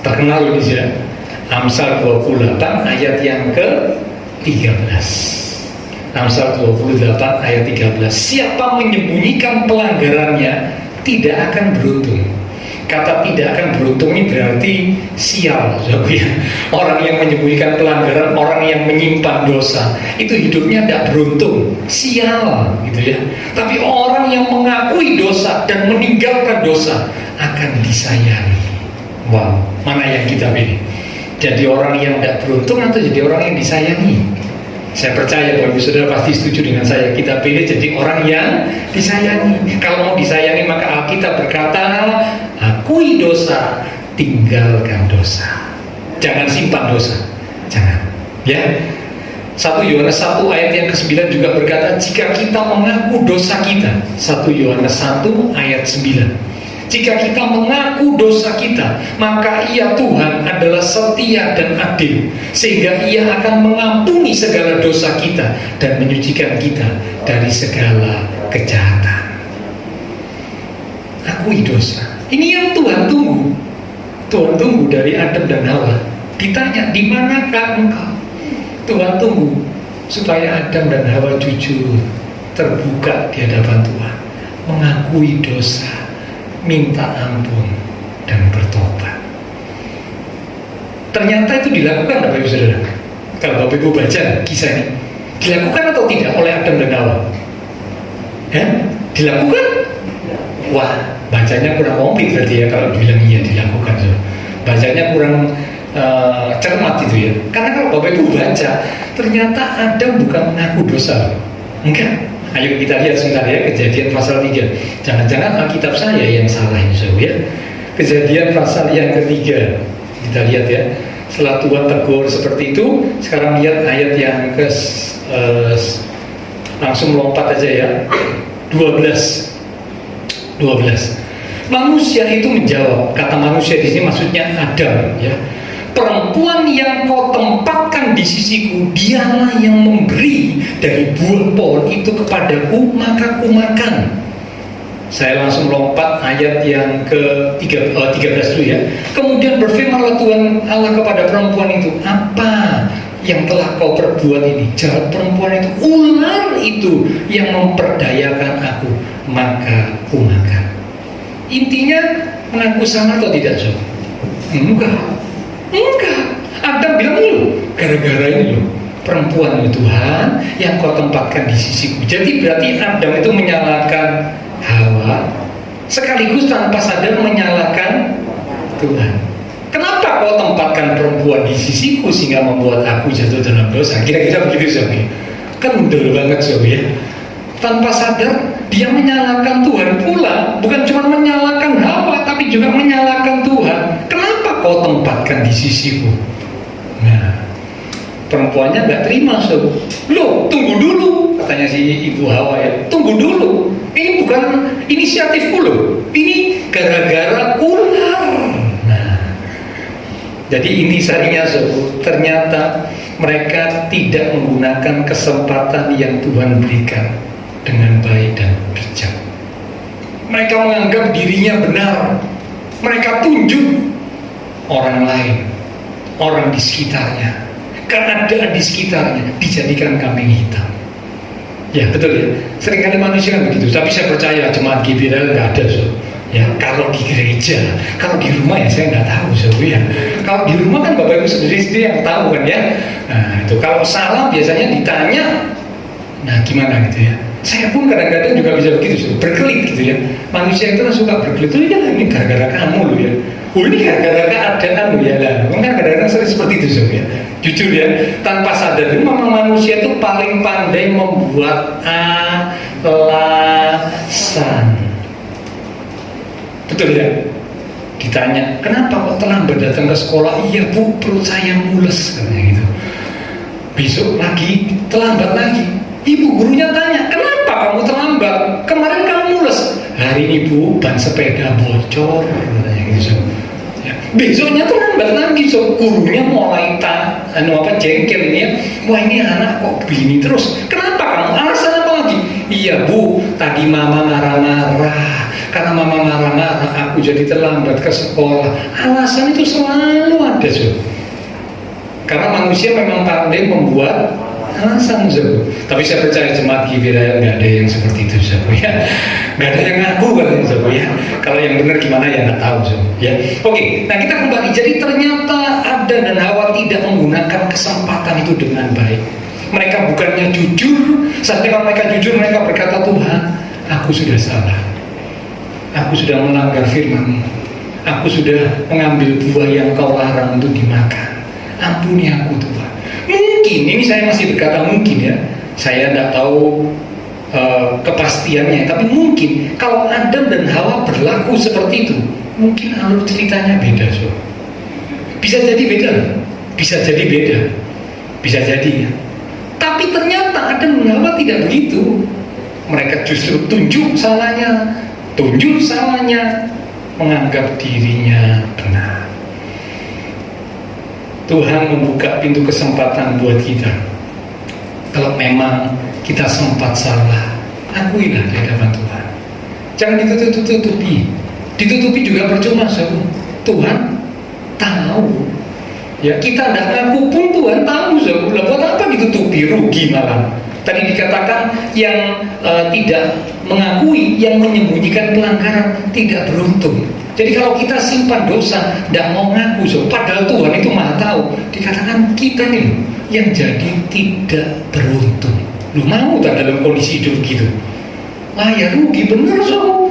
Terkenal di sini. Amsal 28 ayat yang ke-13. Amsal 28 ayat 13. Siapa menyembunyikan pelanggarannya tidak akan beruntung. Kata tidak akan beruntung ini berarti sial, saudaraku ya. Orang yang menyembunyikan pelanggaran, orang yang menyimpan dosa, itu hidupnya tidak beruntung, sial gitu ya. Tapi orang yang mengakui dosa dan meninggalkan dosa akan disayangi. Wow, mana yang kita pilih? Jadi orang yang tidak beruntung atau jadi orang yang disayangi? Saya percaya bahwa saudara pasti setuju dengan saya. Kita pilih jadi orang yang disayangi. Kalau mau disayangi maka Alkitab berkata, akui dosa, tinggalkan dosa. Jangan simpan dosa. Jangan. Ya. 1 Yohanes 1 ayat yang ke-9 juga berkata, jika kita mengaku dosa kita. 1 Yohanes 1 ayat 9. Jika kita mengaku dosa kita, maka Ia Tuhan adalah setia dan adil, sehingga Ia akan mengampuni segala dosa kita dan menyucikan kita dari segala kejahatan. Akui dosa. Ini yang Tuhan tunggu. Tuhan tunggu dari Adam dan Hawa. Ditanya, di manakah engkau? Tuhan tunggu supaya Adam dan Hawa jujur, terbuka di hadapan Tuhan, mengakui dosa, minta ampun dan bertobat. Ternyata itu dilakukan, Bapak Ibu Saudara. Kalau Bapak Ibu baca kisah ini, dilakukan atau tidak oleh Adam dan Hawa? Dilakukan? Wah, bacanya kurang komplit berarti ya kalau bilang iya dilakukan. So. Bacanya kurang cermat itu ya. Karena kalau Bapak Ibu baca, ternyata Adam bukan mengaku dosa. Enggak. Ayo kita lihat sebentar ya, Kejadian pasal 3. Jangan-jangan Alkitab saya yang salah ini, so, ya. Kejadian pasal yang ketiga. Kita lihat ya. Setelah Tuhan tegur seperti itu, sekarang lihat ayat yang ke langsung lompat aja ya. 12. Manusia itu menjawab, kata manusia di sini maksudnya Adam ya. Perempuan yang kau tempatkan di sisiku, dialah yang memberi dari buah pohon itu kepadaku, maka ku makan. Saya langsung lompat ayat yang ke-13 dulu ya. Kemudian berfirmanlah Tuhan Allah kepada perempuan itu, apa yang telah kau perbuat ini? Jawab perempuan itu, ular itu yang memperdayakan aku, maka ku makan. Intinya mengaku salah atau tidak, so? Enggak. Adam bilang lu gara-gara ini loh, perempuan itu Tuhan yang kau tempatkan di sisiku. Jadi berarti Adam itu menyalahkan Hawa, sekaligus tanpa sadar menyalahkan Tuhan. Kenapa kau tempatkan perempuan di sisiku sehingga membuat aku jatuh dalam dosa? Kira-kira begitu, Sobi. Kan betul banget, Sobi ya. Tanpa sadar dia menyalahkan Tuhan pula. Bukan cuma menyalahkan Hawa, tapi juga menyalahkan Tuhan. Kenapa kau tempatkan di sisiku? Nah, perempuannya nggak terima, so. Loh, tunggu dulu, katanya si ibu Hawa ya. Tunggu dulu, ini bukan inisiatifku loh. Ini gara-gara ular. Nah, jadi intisarinya, so, ternyata mereka tidak menggunakan kesempatan yang Tuhan berikan dengan baik dan bijak. Mereka menganggap dirinya benar. Mereka tunjuk orang lain, orang di sekitarnya, keadaan di sekitarnya dijadikan kambing hitam. Ya betul ya. Seringkali manusia kan begitu. Tapi saya percaya jemaat GBL nggak ada, so. Ya kalau di gereja, kalau di rumah ya saya nggak tahu, so, ya. Kalau di rumah kan Bapak Ibu sendiri yang tahu kan ya. Nah itu kalau salah biasanya ditanya, nah gimana gitu ya. Saya pun kadang-kadang juga bisa begitu, so. Berkelit gitu ya. Manusia itu kan suka berkelit. Oh ya ini gara-gara kamu loh ya. Oh ini gara-gara keadaan loh ya lah. Mungkin kadang-kadang sering seperti itu, so, ya. Jujur ya, tanpa sadar memang manusia itu paling pandai membuat alasan. Betul ya? Ditanya, kenapa kok terlambat datang ke sekolah? Iya bu, perut saya mules katanya gitu. Besok lagi, terlambat lagi. Ibu gurunya tanya, kenapa kamu terlambat? Kemarin kamu mules. Hari ini bu, ban sepeda bocor katanya gitu. Ya. Besoknya terlambat lagi, so gurunya mulai jengkel ini ya. Wah ini anak kok begini terus. Kenapa kamu? Alasan apa lagi? Iya bu, tadi mama marah-marah. Karena mama marah-marah, aku jadi terlambat ke sekolah. Alasan itu selalu ada, so. Karena manusia memang pandai membuat alasan Sob. Tapi saya percaya jemaat GBI nggak ada yang seperti itu Sob ya. Nggak ada yang ngaku kan Sob ya. Kalau yang benar gimana ya nggak tahu Sob ya. Oke, nah kita kembali. Jadi ternyata Adam dan Hawa tidak menggunakan kesempatan itu dengan baik. Mereka bukannya jujur. Saatnya kalau mereka jujur, mereka berkata, Tuhan, aku sudah salah. Aku sudah melanggar firman-Mu. Aku sudah mengambil buah yang Kau larang untuk dimakan. Ampuni aku Tuhan. Mungkin, ini saya masih berkata mungkin ya. Saya tidak tahu kepastiannya. Tapi mungkin kalau Adam dan Hawa berlaku seperti itu, mungkin alur ceritanya beda. So. Bisa jadi beda. Bisa jadi beda. Bisa jadi ya. Tapi ternyata Adam dan Hawa tidak begitu. Mereka justru tunjuk salahnya, menganggap dirinya benar. Tuhan membuka pintu kesempatan buat kita. Kalau memang kita sempat salah, akuilah di hadapan Tuhan. Jangan ditutup-tutupi. Ditutupi juga percuma, saudara. Tuhan tahu. Ya, kita tidak ngaku pun Tuhan tahu, saudara. Buat apa ditutupi? Rugi malah. Tadi dikatakan yang tidak mengakui, yang menyembunyikan pelanggaran tidak beruntung. Jadi kalau kita simpan dosa, tidak mau ngaku, so, padahal Tuhan itu maha tahu. Dikatakan kita nih yang jadi tidak beruntung. Lu mau tak dalam kondisi hidup gitu? Wah ya rugi bener so.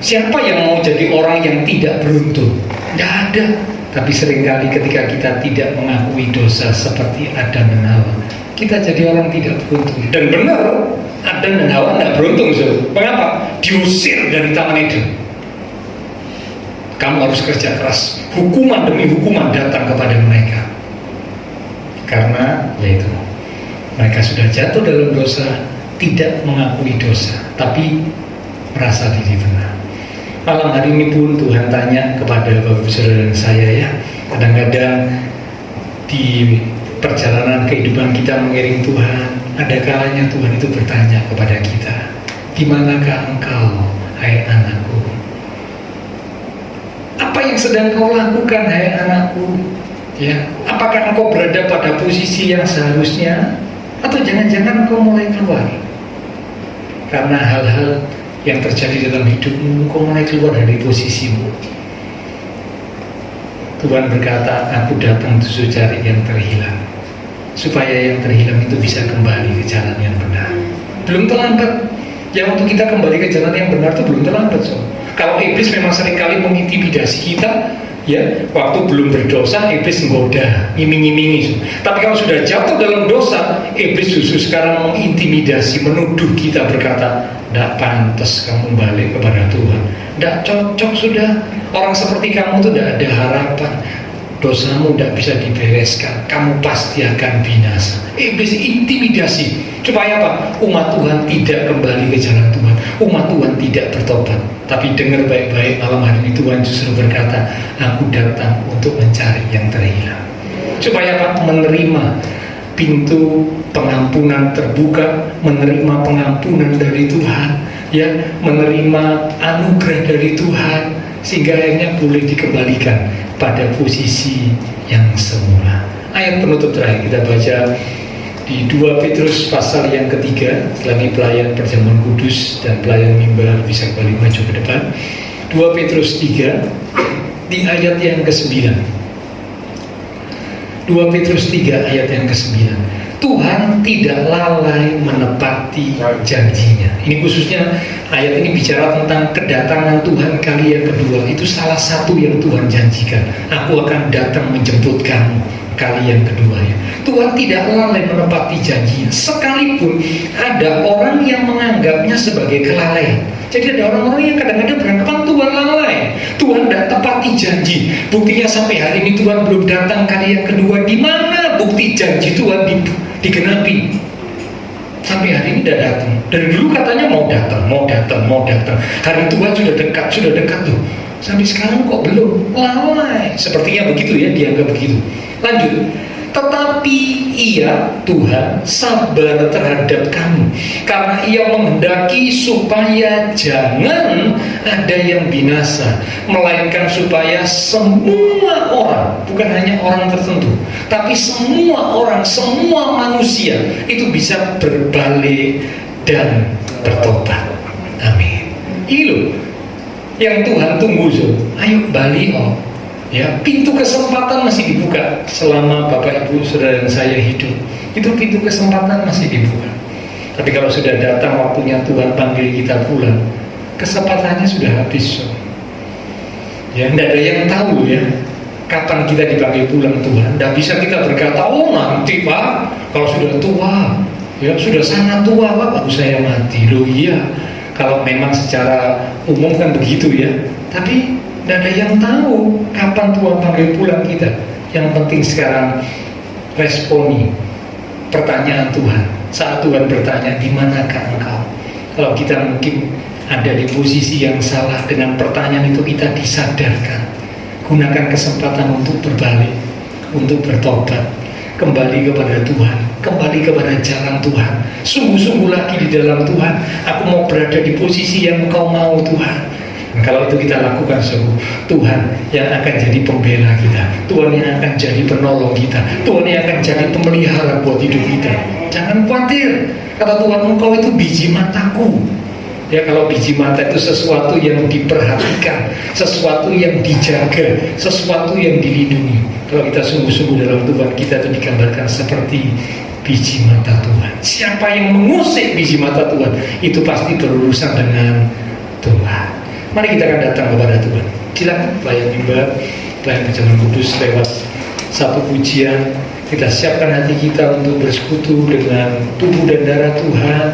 Siapa yang mau jadi orang yang tidak beruntung? Tidak ada. Tapi seringkali ketika kita tidak mengakui dosa seperti Adam dan Hawa, kita jadi orang tidak beruntung. Dan benar, Adam dan Hawa tidak beruntung. So. Mengapa? Diusir dari Taman Eden. Kamu harus kerja keras. Hukuman demi hukuman datang kepada mereka. Karena yaitu mereka sudah jatuh dalam dosa, tidak mengakui dosa, tapi merasa diri benar. Malam hari ini pun Tuhan tanya kepada Bapak Saudara dan saya ya. Kadang-kadang di perjalanan kehidupan kita mengiring Tuhan, ada kalanya Tuhan itu bertanya kepada kita, di manakah engkau, hai anakku? Apa yang sedang kau lakukan, hai anakku? Ya, apakah engkau berada pada posisi yang seharusnya, atau jangan-jangan kau mulai keluar? Karena hal-hal yang terjadi dalam hidupmu, kau mulai keluar dari posisimu. Tuhan berkata, aku datang untuk cari yang terhilang, supaya yang terhilang itu bisa kembali ke jalan yang benar. Belum terlambat. Yang untuk kita kembali ke jalan yang benar itu belum terlambat. So. Kalau iblis memang seringkali mengintimidasi kita, ya, waktu belum berdosa iblis menggoda, ngiming-ngimingi. So. Tapi kalau sudah jatuh dalam dosa, iblis justru sekarang mengintimidasi, menuduh kita, berkata, tidak pantas kamu balik kepada Tuhan, tidak cocok sudah, orang seperti kamu itu tidak ada harapan, dosamu tidak bisa dibereskan, kamu pasti akan binasa. Iblis intimidasi supaya apa? Umat Tuhan tidak kembali ke jalan Tuhan, umat Tuhan tidak bertobat. Tapi dengar baik-baik, malam hari ini Tuhan justru berkata, aku datang untuk mencari yang terhilang, supaya apa? Menerima pintu pengampunan terbuka, menerima pengampunan dari Tuhan, ya, menerima anugerah dari Tuhan, sehingga akhirnya boleh dikembalikan pada posisi yang semula. Ayat penutup terakhir kita baca di 2 Petrus pasal yang ketiga. Setelah ini pelayan perjamuan kudus dan pelayan mimbar bisa kembali maju ke depan. 2 Petrus 3 di ayat yang ke-9. 2 Petrus 3 ayat yang ke-9. Tuhan tidak lalai menepati janjinya. Ini khususnya ayat ini bicara tentang kedatangan Tuhan kali yang kedua. Itu salah satu yang Tuhan janjikan. Aku akan datang menjemput kamu kali yang kedua ya. Tuhan tidak lalai menepati janjinya, sekalipun ada orang yang menganggapnya sebagai kelalaian. Jadi ada orang-orang yang kadang-kadang beranggapan Tuhan lalai, Tuhan tidak tepati janji. Buktinya sampai hari ini Tuhan belum datang kali yang kedua. Di mana bukti janji Tuhan digenapi? Sampai hari ini tidak datang. Dari dulu katanya mau datang. Hari Tuhan sudah dekat tuh. Sampai sekarang kok belum? Lalai. Sepertinya begitu ya, dianggap begitu. Lanjut. Tetapi Ia, Tuhan, sabar terhadap kamu, karena Ia menghendaki supaya jangan ada yang binasa, melainkan supaya semua orang, bukan hanya orang tertentu, tapi semua orang, semua manusia itu bisa berbalik dan bertobat. Amin. Ini loh yang Tuhan tunggu. Ayo balik. Ya, pintu kesempatan masih dibuka selama Bapak Ibu Saudara dan saya hidup. Itu pintu kesempatan masih dibuka. Tapi kalau sudah datang waktunya Tuhan panggil kita pulang, kesempatannya sudah habis. Ya, tidak ada yang tahu ya kapan kita dipanggil pulang Tuhan. Tidak bisa kita berkata, oh nanti Pak, kalau sudah tua, ya sudah sangat tua Pak, baru saya mati. Loh iya, kalau memang secara umum kan begitu ya. Tapi tidak ada yang tahu kapan Tuhan panggil pulang kita. Yang penting sekarang responi pertanyaan Tuhan. Saat Tuhan bertanya, di manakah engkau? Kalau kita mungkin ada di posisi yang salah, dengan pertanyaan itu kita disadarkan. Gunakan kesempatan untuk berbalik, untuk bertobat, kembali kepada Tuhan, kembali kepada jalan Tuhan. Sungguh-sungguh lagi di dalam Tuhan. Aku mau berada di posisi yang Engkau mau Tuhan. Dan kalau itu kita lakukan, Tuhan yang akan jadi pembela kita, Tuhan yang akan jadi penolong kita, Tuhan yang akan jadi pemelihara buat hidup kita. Jangan khawatir, kata Tuhan, Engkau itu biji mataku. Ya, kalau biji mata itu sesuatu yang diperhatikan, sesuatu yang dijaga, sesuatu yang dilindungi. Kalau kita sungguh-sungguh dalam Tuhan, kita itu digambarkan seperti biji mata Tuhan. Siapa yang mengusik biji mata Tuhan, itu pasti berurusan dengan Tuhan. Mari kita akan datang kepada Tuhan. Silakan pelayan mimbar, pelayan perjamuan kudus lewat satu pujian. Kita siapkan hati kita untuk bersekutu dengan tubuh dan darah Tuhan.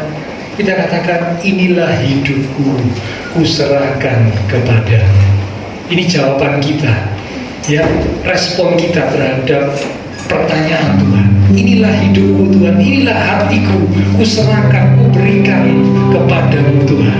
Kita katakan, inilah hidupku, kuserahkan kepadamu. Ini jawaban kita, ya, respon kita terhadap pertanyaan Tuhan. Inilah hidupku Tuhan, inilah hatiku, kuserahkan, kuberikan kepadamu Tuhan.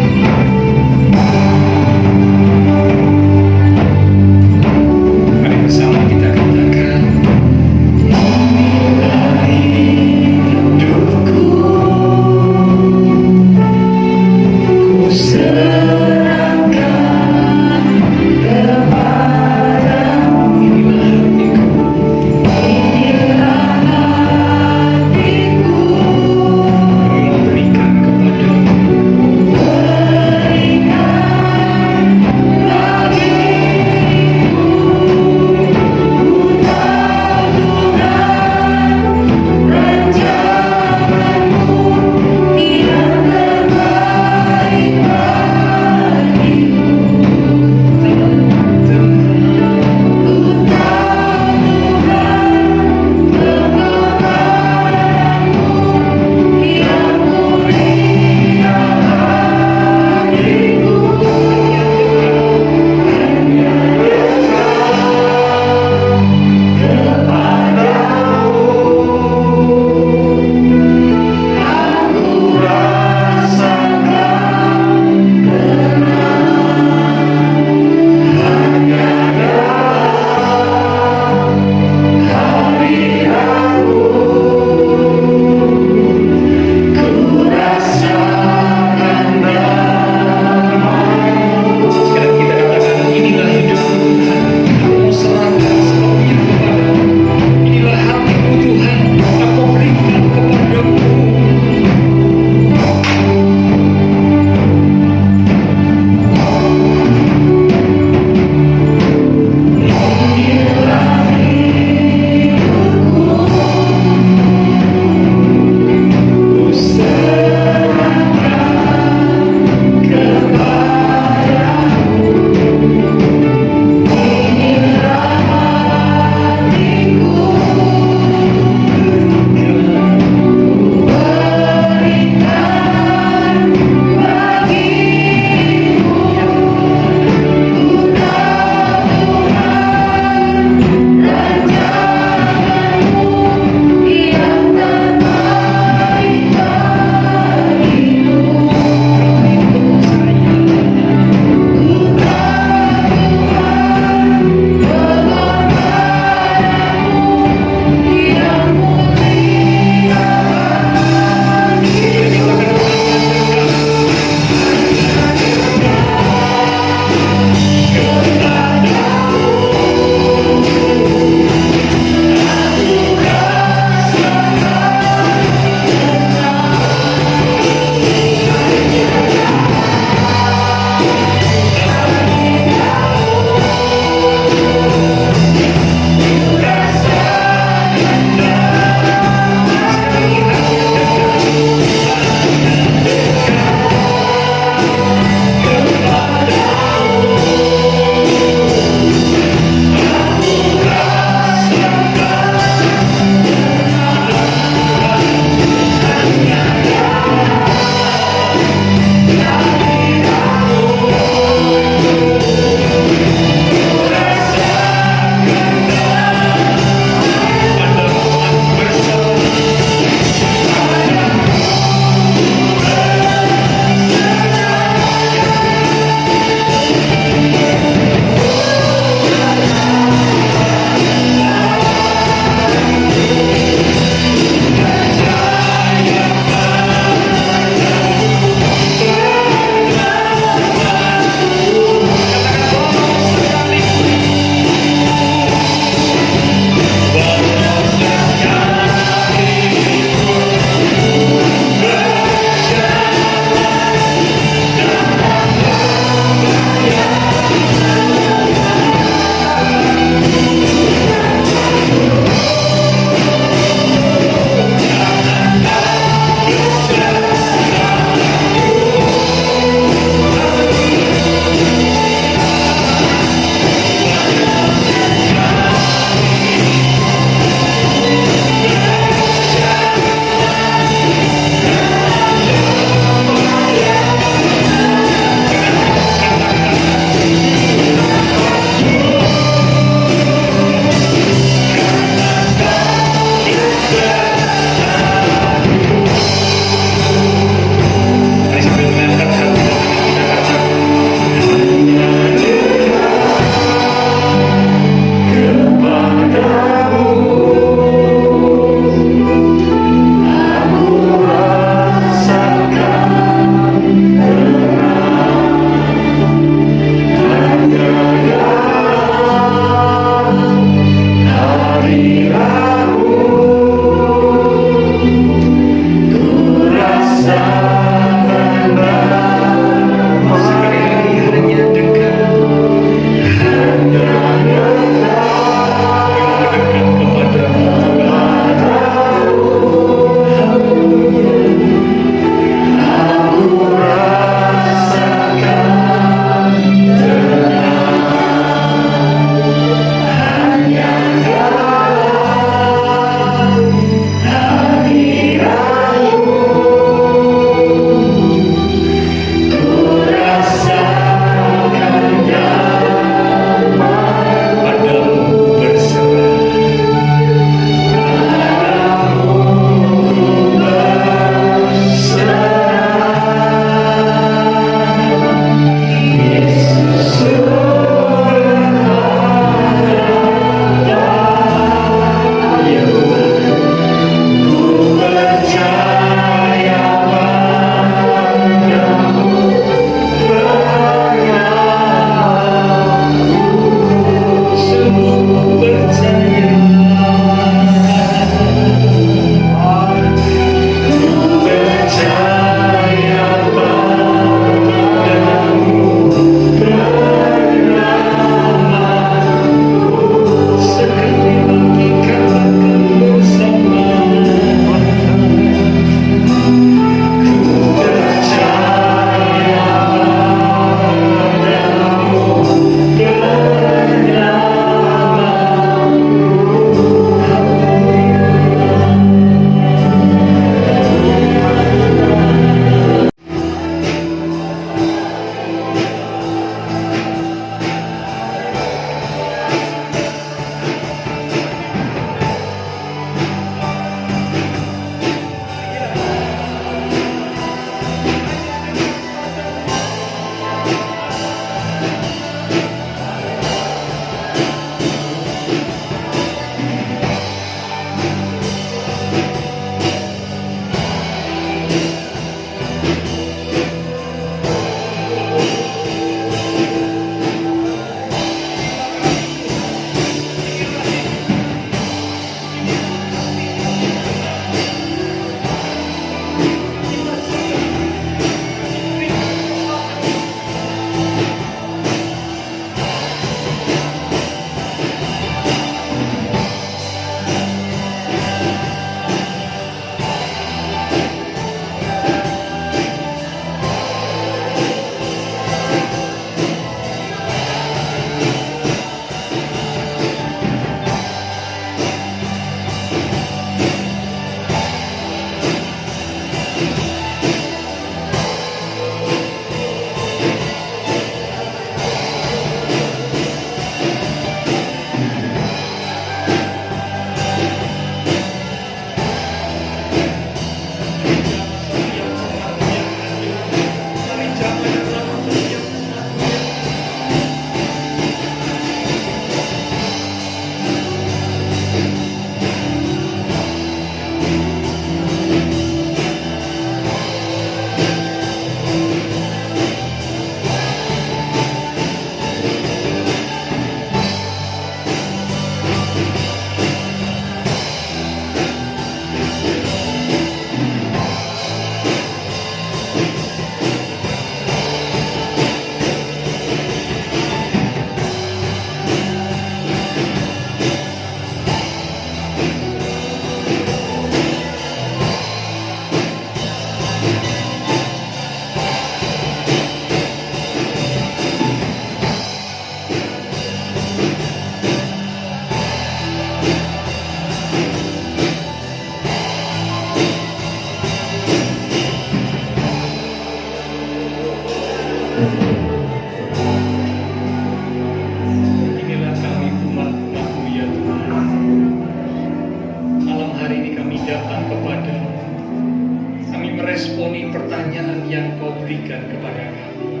meresponi pertanyaan yang Kau berikan kepada kami.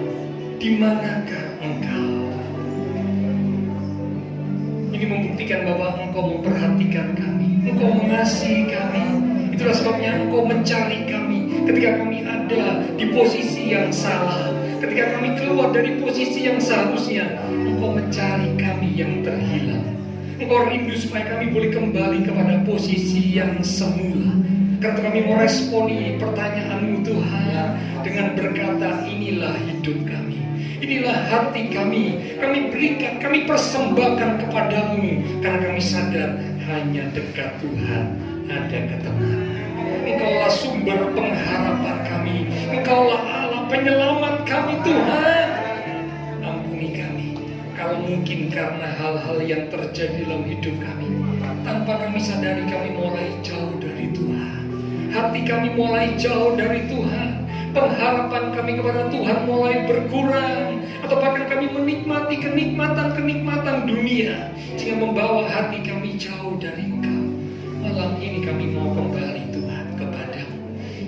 Di manakah Engkau? Ini membuktikan bahwa Engkau memperhatikan kami, Engkau mengasihi kami. Itulah sebabnya Engkau mencari kami ketika kami ada di posisi yang salah, ketika kami keluar dari posisi yang seharusnya. Engkau mencari kami yang terhilang. Engkau rindu supaya kami boleh kembali kepada posisi yang semula. Karena kami meresponi pertanyaan-Mu Tuhan dengan berkata, inilah hidup kami, inilah hati kami. Kami berikan, kami persembahkan kepadamu. Karena kami sadar hanya dekat Tuhan ada ketenangan. Engkaulah sumber pengharapan kami, Engkaulah Allah penyelamat kami Tuhan. Ampuni kami kalau mungkin karena hal-hal yang terjadi dalam hidup kami, tanpa kami sadari kami mulai jauh dari Tuhan. Hati kami mulai jauh dari Tuhan. Pengharapan kami kepada Tuhan mulai berkurang. Atau bahkan kami menikmati kenikmatan-kenikmatan dunia, sehingga membawa hati kami jauh dari Engkau. Malam ini kami mau kembali Tuhan kepadamu.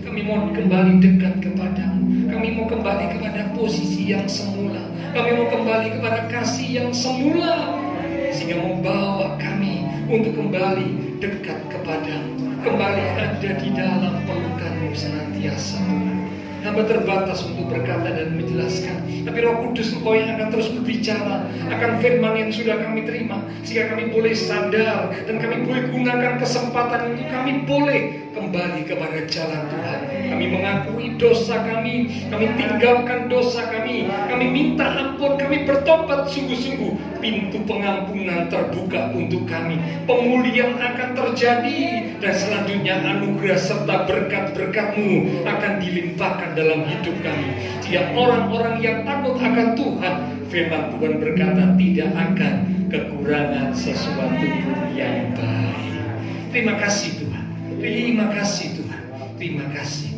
Kami mau kembali dekat kepadamu. Kami mau kembali kepada posisi yang semula. Kami mau kembali kepada kasih yang semula, sehingga membawa kami untuk kembali dekat kepadamu, kembali ada di dalam pelukan-Mu senantiasa Tuhan. Hamba terbatas untuk berkata dan menjelaskan, tapi Roh Kudus Engkau yang akan terus berbicara akan firman yang sudah kami terima, sehingga kami boleh sadar dan kami boleh gunakan kesempatan untuk kami boleh kembali kepada jalan Tuhan. Kami mengakui dosa kami tinggalkan dosa kami minta ampun, kami bertobat sungguh-sungguh. Pintu pengampunan terbuka untuk kami, pemulihan akan terjadi, dan selanjutnya anugerah serta berkat-berkat-Mu akan dilimpahkan dalam hidup kami. Sehingga orang-orang yang takut akan Tuhan, firman Tuhan berkata, tidak akan kekurangan sesuatu pun yang baik. Terima kasih Tuhan. Terima kasih Tuhan. Terima kasih.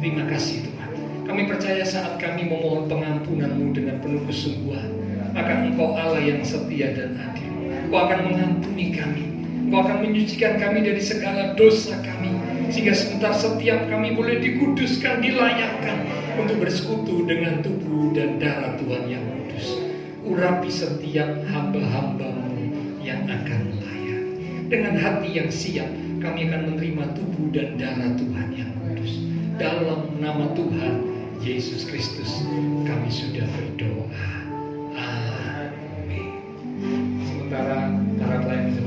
Terima kasih Tuhan. Kami percaya saat kami memohon pengampunan-Mu dengan penuh kesungguhan, maka Engkau Allah yang setia dan adil. Engkau akan mengampuni kami. Engkau akan menyucikan kami dari segala dosa kami, sehingga sebentar setiap kami boleh dikuduskan, dilayakkan untuk bersekutu dengan tubuh dan darah Tuhan yang kudus. Urapi setiap hamba-hamba-Mu yang akan layak. Dengan hati yang siap, kami akan menerima tubuh dan darah Tuhan yang kudus. Dalam nama Tuhan Yesus Kristus kami sudah berdoa. Amin. Sementara para pelayan bisa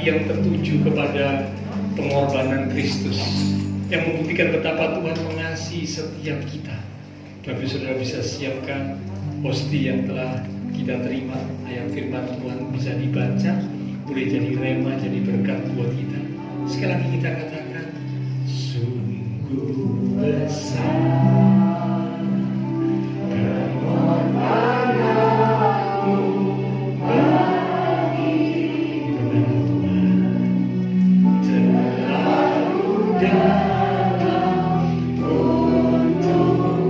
yang tertuju kepada pengorbanan Kristus, yang membuktikan betapa Tuhan mengasihi setiap kita. Tapi saudara bisa siapkan hosti yang telah kita terima, ayat firman Tuhan bisa dibaca, boleh jadi rema, jadi berkat buat kita. Sekali lagi kita katakan, sungguh besar pengorbananmu bagi Tuhan, terlalu dalam untuk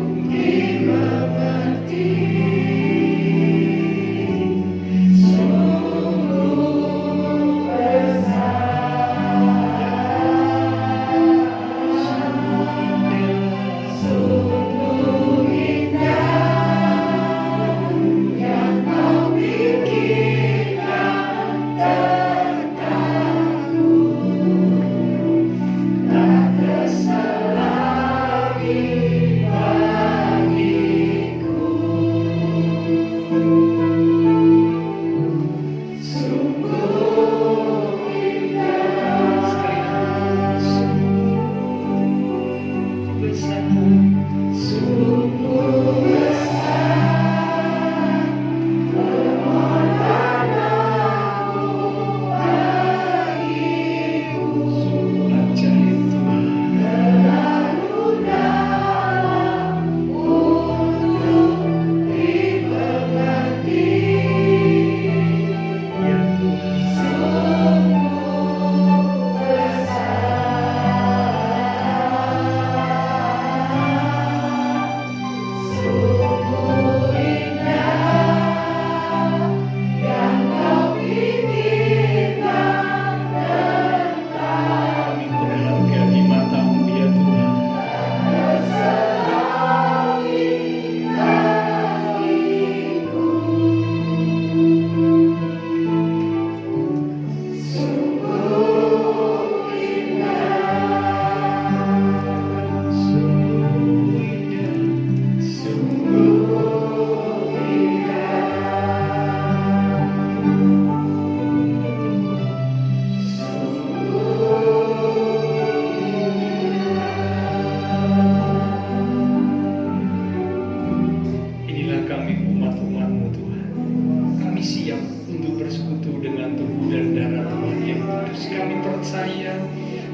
dimengerti.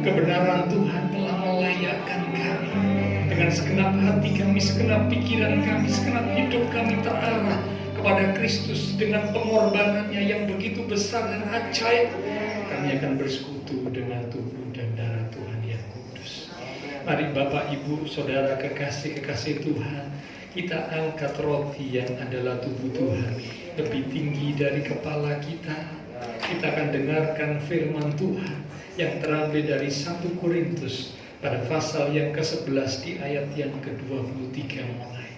Kebenaran Tuhan telah melayakkan kami. Dengan segenap hati kami, segenap pikiran kami, segenap hidup kami terarah kepada Kristus. Dengan pengorbanannya yang begitu besar dan ajaib, kami akan bersekutu dengan tubuh dan darah Tuhan yang kudus. Mari Bapak, Ibu, Saudara kekasih-kekasih Tuhan, kita angkat roti yang adalah tubuh Tuhan lebih tinggi dari kepala kita. Kita akan dengarkan firman Tuhan yang terambil dari 1 Korintus pada pasal yang ke-11 di ayat yang ke-23 mulai.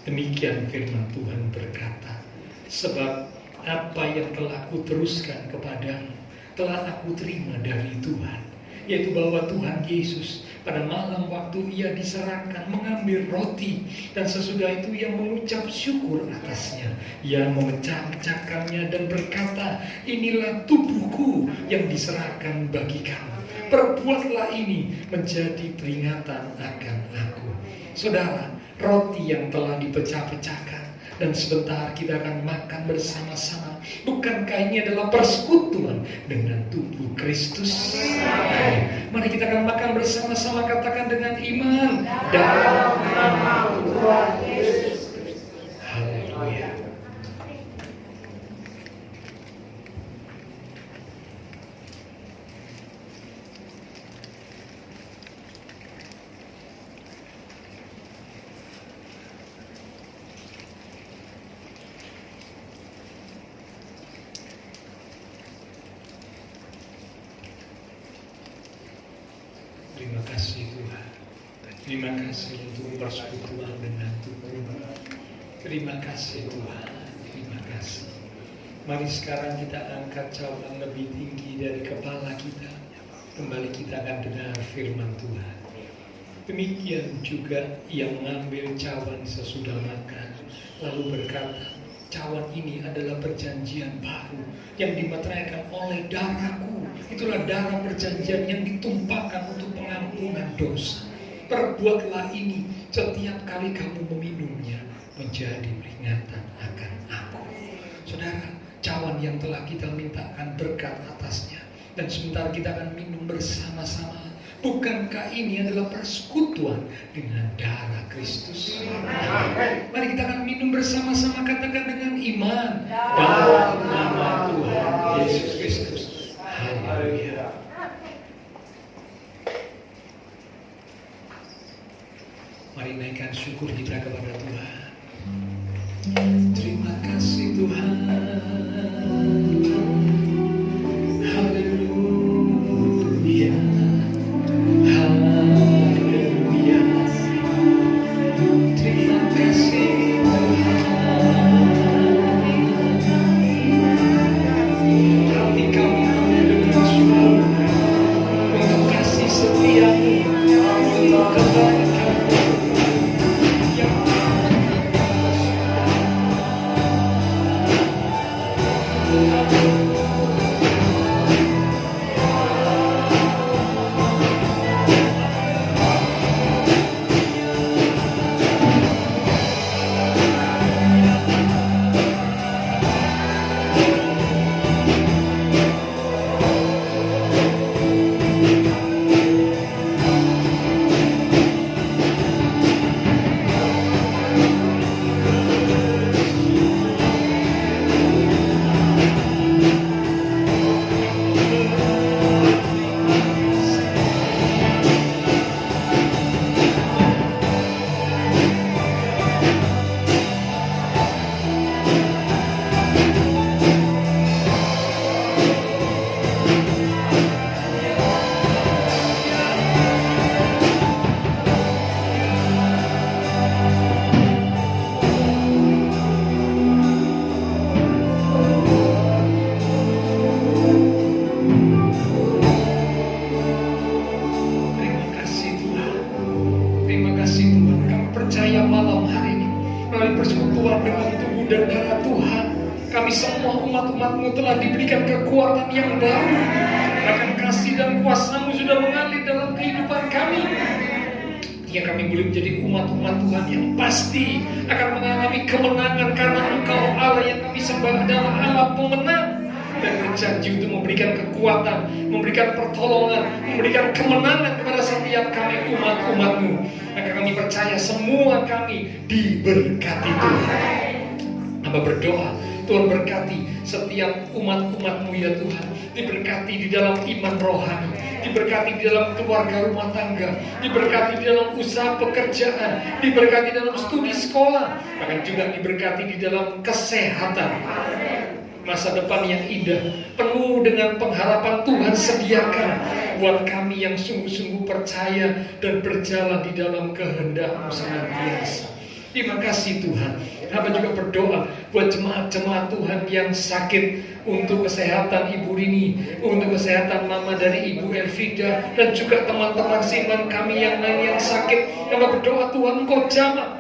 Demikian firman Tuhan berkata, sebab apa yang telah aku teruskan kepadamu telah aku terima dari Tuhan, yaitu bahwa Tuhan Yesus pada malam waktu ia diserahkan mengambil roti, dan sesudah itu ia mengucap syukur atasnya. Ia memecah-mecahkannya dan berkata, inilah tubuhku yang diserahkan bagi kamu. Perbuatlah ini menjadi peringatan akan aku. Saudara, roti yang telah dipecah-pecahkan, dan sebentar kita akan makan bersama-sama. Bukankah ini adalah persekutuan dengan tubuh Kristus? Mari kita akan makan bersama-sama, katakan dengan iman, dalam nama Tuhan Yesus Kristus. Haleluya. Terima kasih Tuhan. Terima kasih untuk persekutuan dengan Tuhan. Terima kasih Tuhan. Terima kasih. Mari sekarang kita angkat cawan lebih tinggi dari kepala kita. Kembali kita akan dengar firman Tuhan. Demikian juga yang mengambil cawan sesudah makan, lalu berkata, cawan ini adalah perjanjian baru yang dimeteraikan oleh darahku. Itulah darah perjanjian yang ditumpahkan untuk pengampunan dosa. Perbuatlah ini setiap kali kamu meminumnya, menjadi peringatan akan aku. Saudara, cawan yang telah kita mintakan berkat atasnya, dan sebentar kita akan minum bersama-sama. Bukankah ini adalah persekutuan dengan darah Kristus? Mari kita akan minum bersama-sama, katakan dengan iman, dalam nama Tuhan Yesus Kristus. Haleluya. Mari naikkan syukur kita kepada Tuhan. Terima kasih Tuhan. Haleluya. Haleluya. Terima kasih Tuhan. Hati kami penuh dengan syukur untuk kasih setia-Mu, untuk kebaikan-Mu. Umat-umat-Mu telah diberikan kekuatan yang baru. Bahkan kasih dan kuasa-Mu sudah mengalir dalam kehidupan kami. Ya, kami boleh menjadi umat-umat Tuhan yang pasti akan mengalami kemenangan, karena Engkau Allah yang kami sembah adalah Allah pemenang, dan berjanji untuk memberikan kekuatan, memberikan pertolongan, memberikan kemenangan kepada setiap kami umat-umat-Mu. Maka kami percaya semua kami diberkati Tuhan. Hamba berdoa, Tuhan berkati setiap umat-umat-Mu ya Tuhan. Diberkati di dalam iman rohani, diberkati di dalam keluarga rumah tangga, diberkati di dalam usaha pekerjaan, diberkati dalam studi sekolah, bahkan juga diberkati di dalam kesehatan. Masa depan yang indah, penuh dengan pengharapan Tuhan sediakan buat kami yang sungguh-sungguh percaya dan berjalan di dalam kehendak-Mu senantiasa. Terima kasih Tuhan. Hamba juga berdoa buat jemaat-jemaat Tuhan yang sakit, untuk kesehatan Ibu Rini, untuk kesehatan Mama dari Ibu Elvida, dan juga teman-teman seiman kami yang lain yang sakit. Hamba berdoa Tuhan Engkau jamah,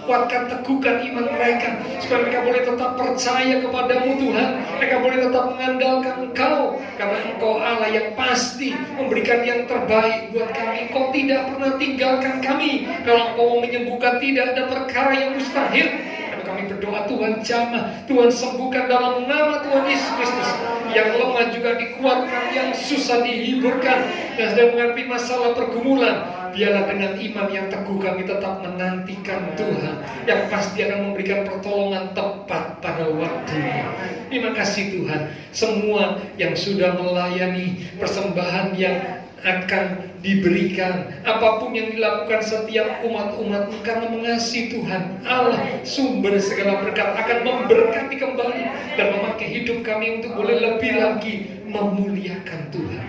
kuatkan, teguhkan iman mereka, supaya mereka boleh tetap percaya kepadamu Tuhan. Mereka boleh tetap mengandalkan Engkau, karena Engkau Allah yang pasti memberikan yang terbaik buat kami. Engkau tidak pernah tinggalkan kami. Kalau Engkau mau menyembuhkan, tidak ada perkara yang mustahil. Dan kami berdoa Tuhan jamah, Tuhan sembuhkan dalam nama Tuhan Yesus Kristus. Yang lemah juga dikuatkan, yang susah dihiburkan, yang sedang menghadapi masalah pergumulan, biarlah dengan iman yang teguh kami tetap menantikan Tuhan yang pasti akan memberikan pertolongan tepat pada waktunya. Terima kasih Tuhan. Semua yang sudah melayani persembahan yang akan diberikan, apapun yang dilakukan setiap umat-umat, karena mengasihi Tuhan Allah sumber segala berkat, akan memberkati kembali dan memakai hidup kami untuk boleh lebih lagi memuliakan Tuhan.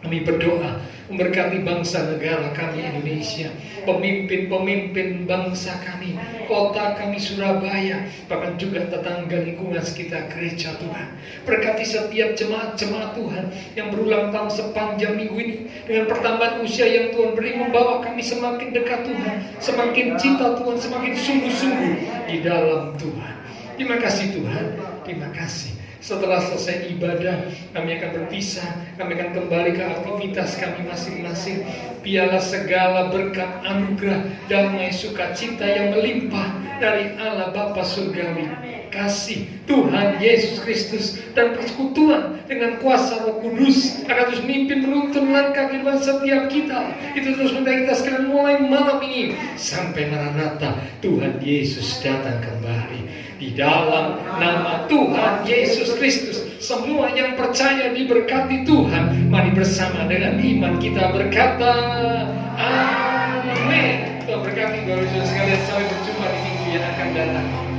Kami berdoa memberkati bangsa negara kami Indonesia, pemimpin-pemimpin bangsa kami, kota kami Surabaya, bahkan juga tetangga lingkungan sekitar gereja Tuhan. Berkati setiap jemaat-jemaat Tuhan yang berulang tahun sepanjang minggu ini, dengan pertambahan usia yang Tuhan beri, membawa kami semakin dekat Tuhan, semakin cinta Tuhan, semakin sungguh-sungguh di dalam Tuhan. Terima kasih Tuhan, terima kasih. Setelah selesai ibadah, kami akan berpisah, kami akan kembali ke aktivitas kami masing-masing. Biarlah segala berkat anugerah, damai, sukacita yang melimpah dari Allah Bapa Surgawi, kasih Tuhan Yesus Kristus, dan persekutuan dengan kuasa Roh Kudus akan terus memimpin menuntun langkah kehidupan setiap kita. Itu terus menyertai kita sekalian mulai malam ini sampai Maranatha, Tuhan Yesus datang kembali. Di dalam nama Tuhan Yesus Kristus, semua yang percaya diberkati Tuhan. Mari bersama dengan iman kita berkata amin. Tuhan berkati Bapak Ibu sekalian. Sampai berjumpa di minggu yang akan datang.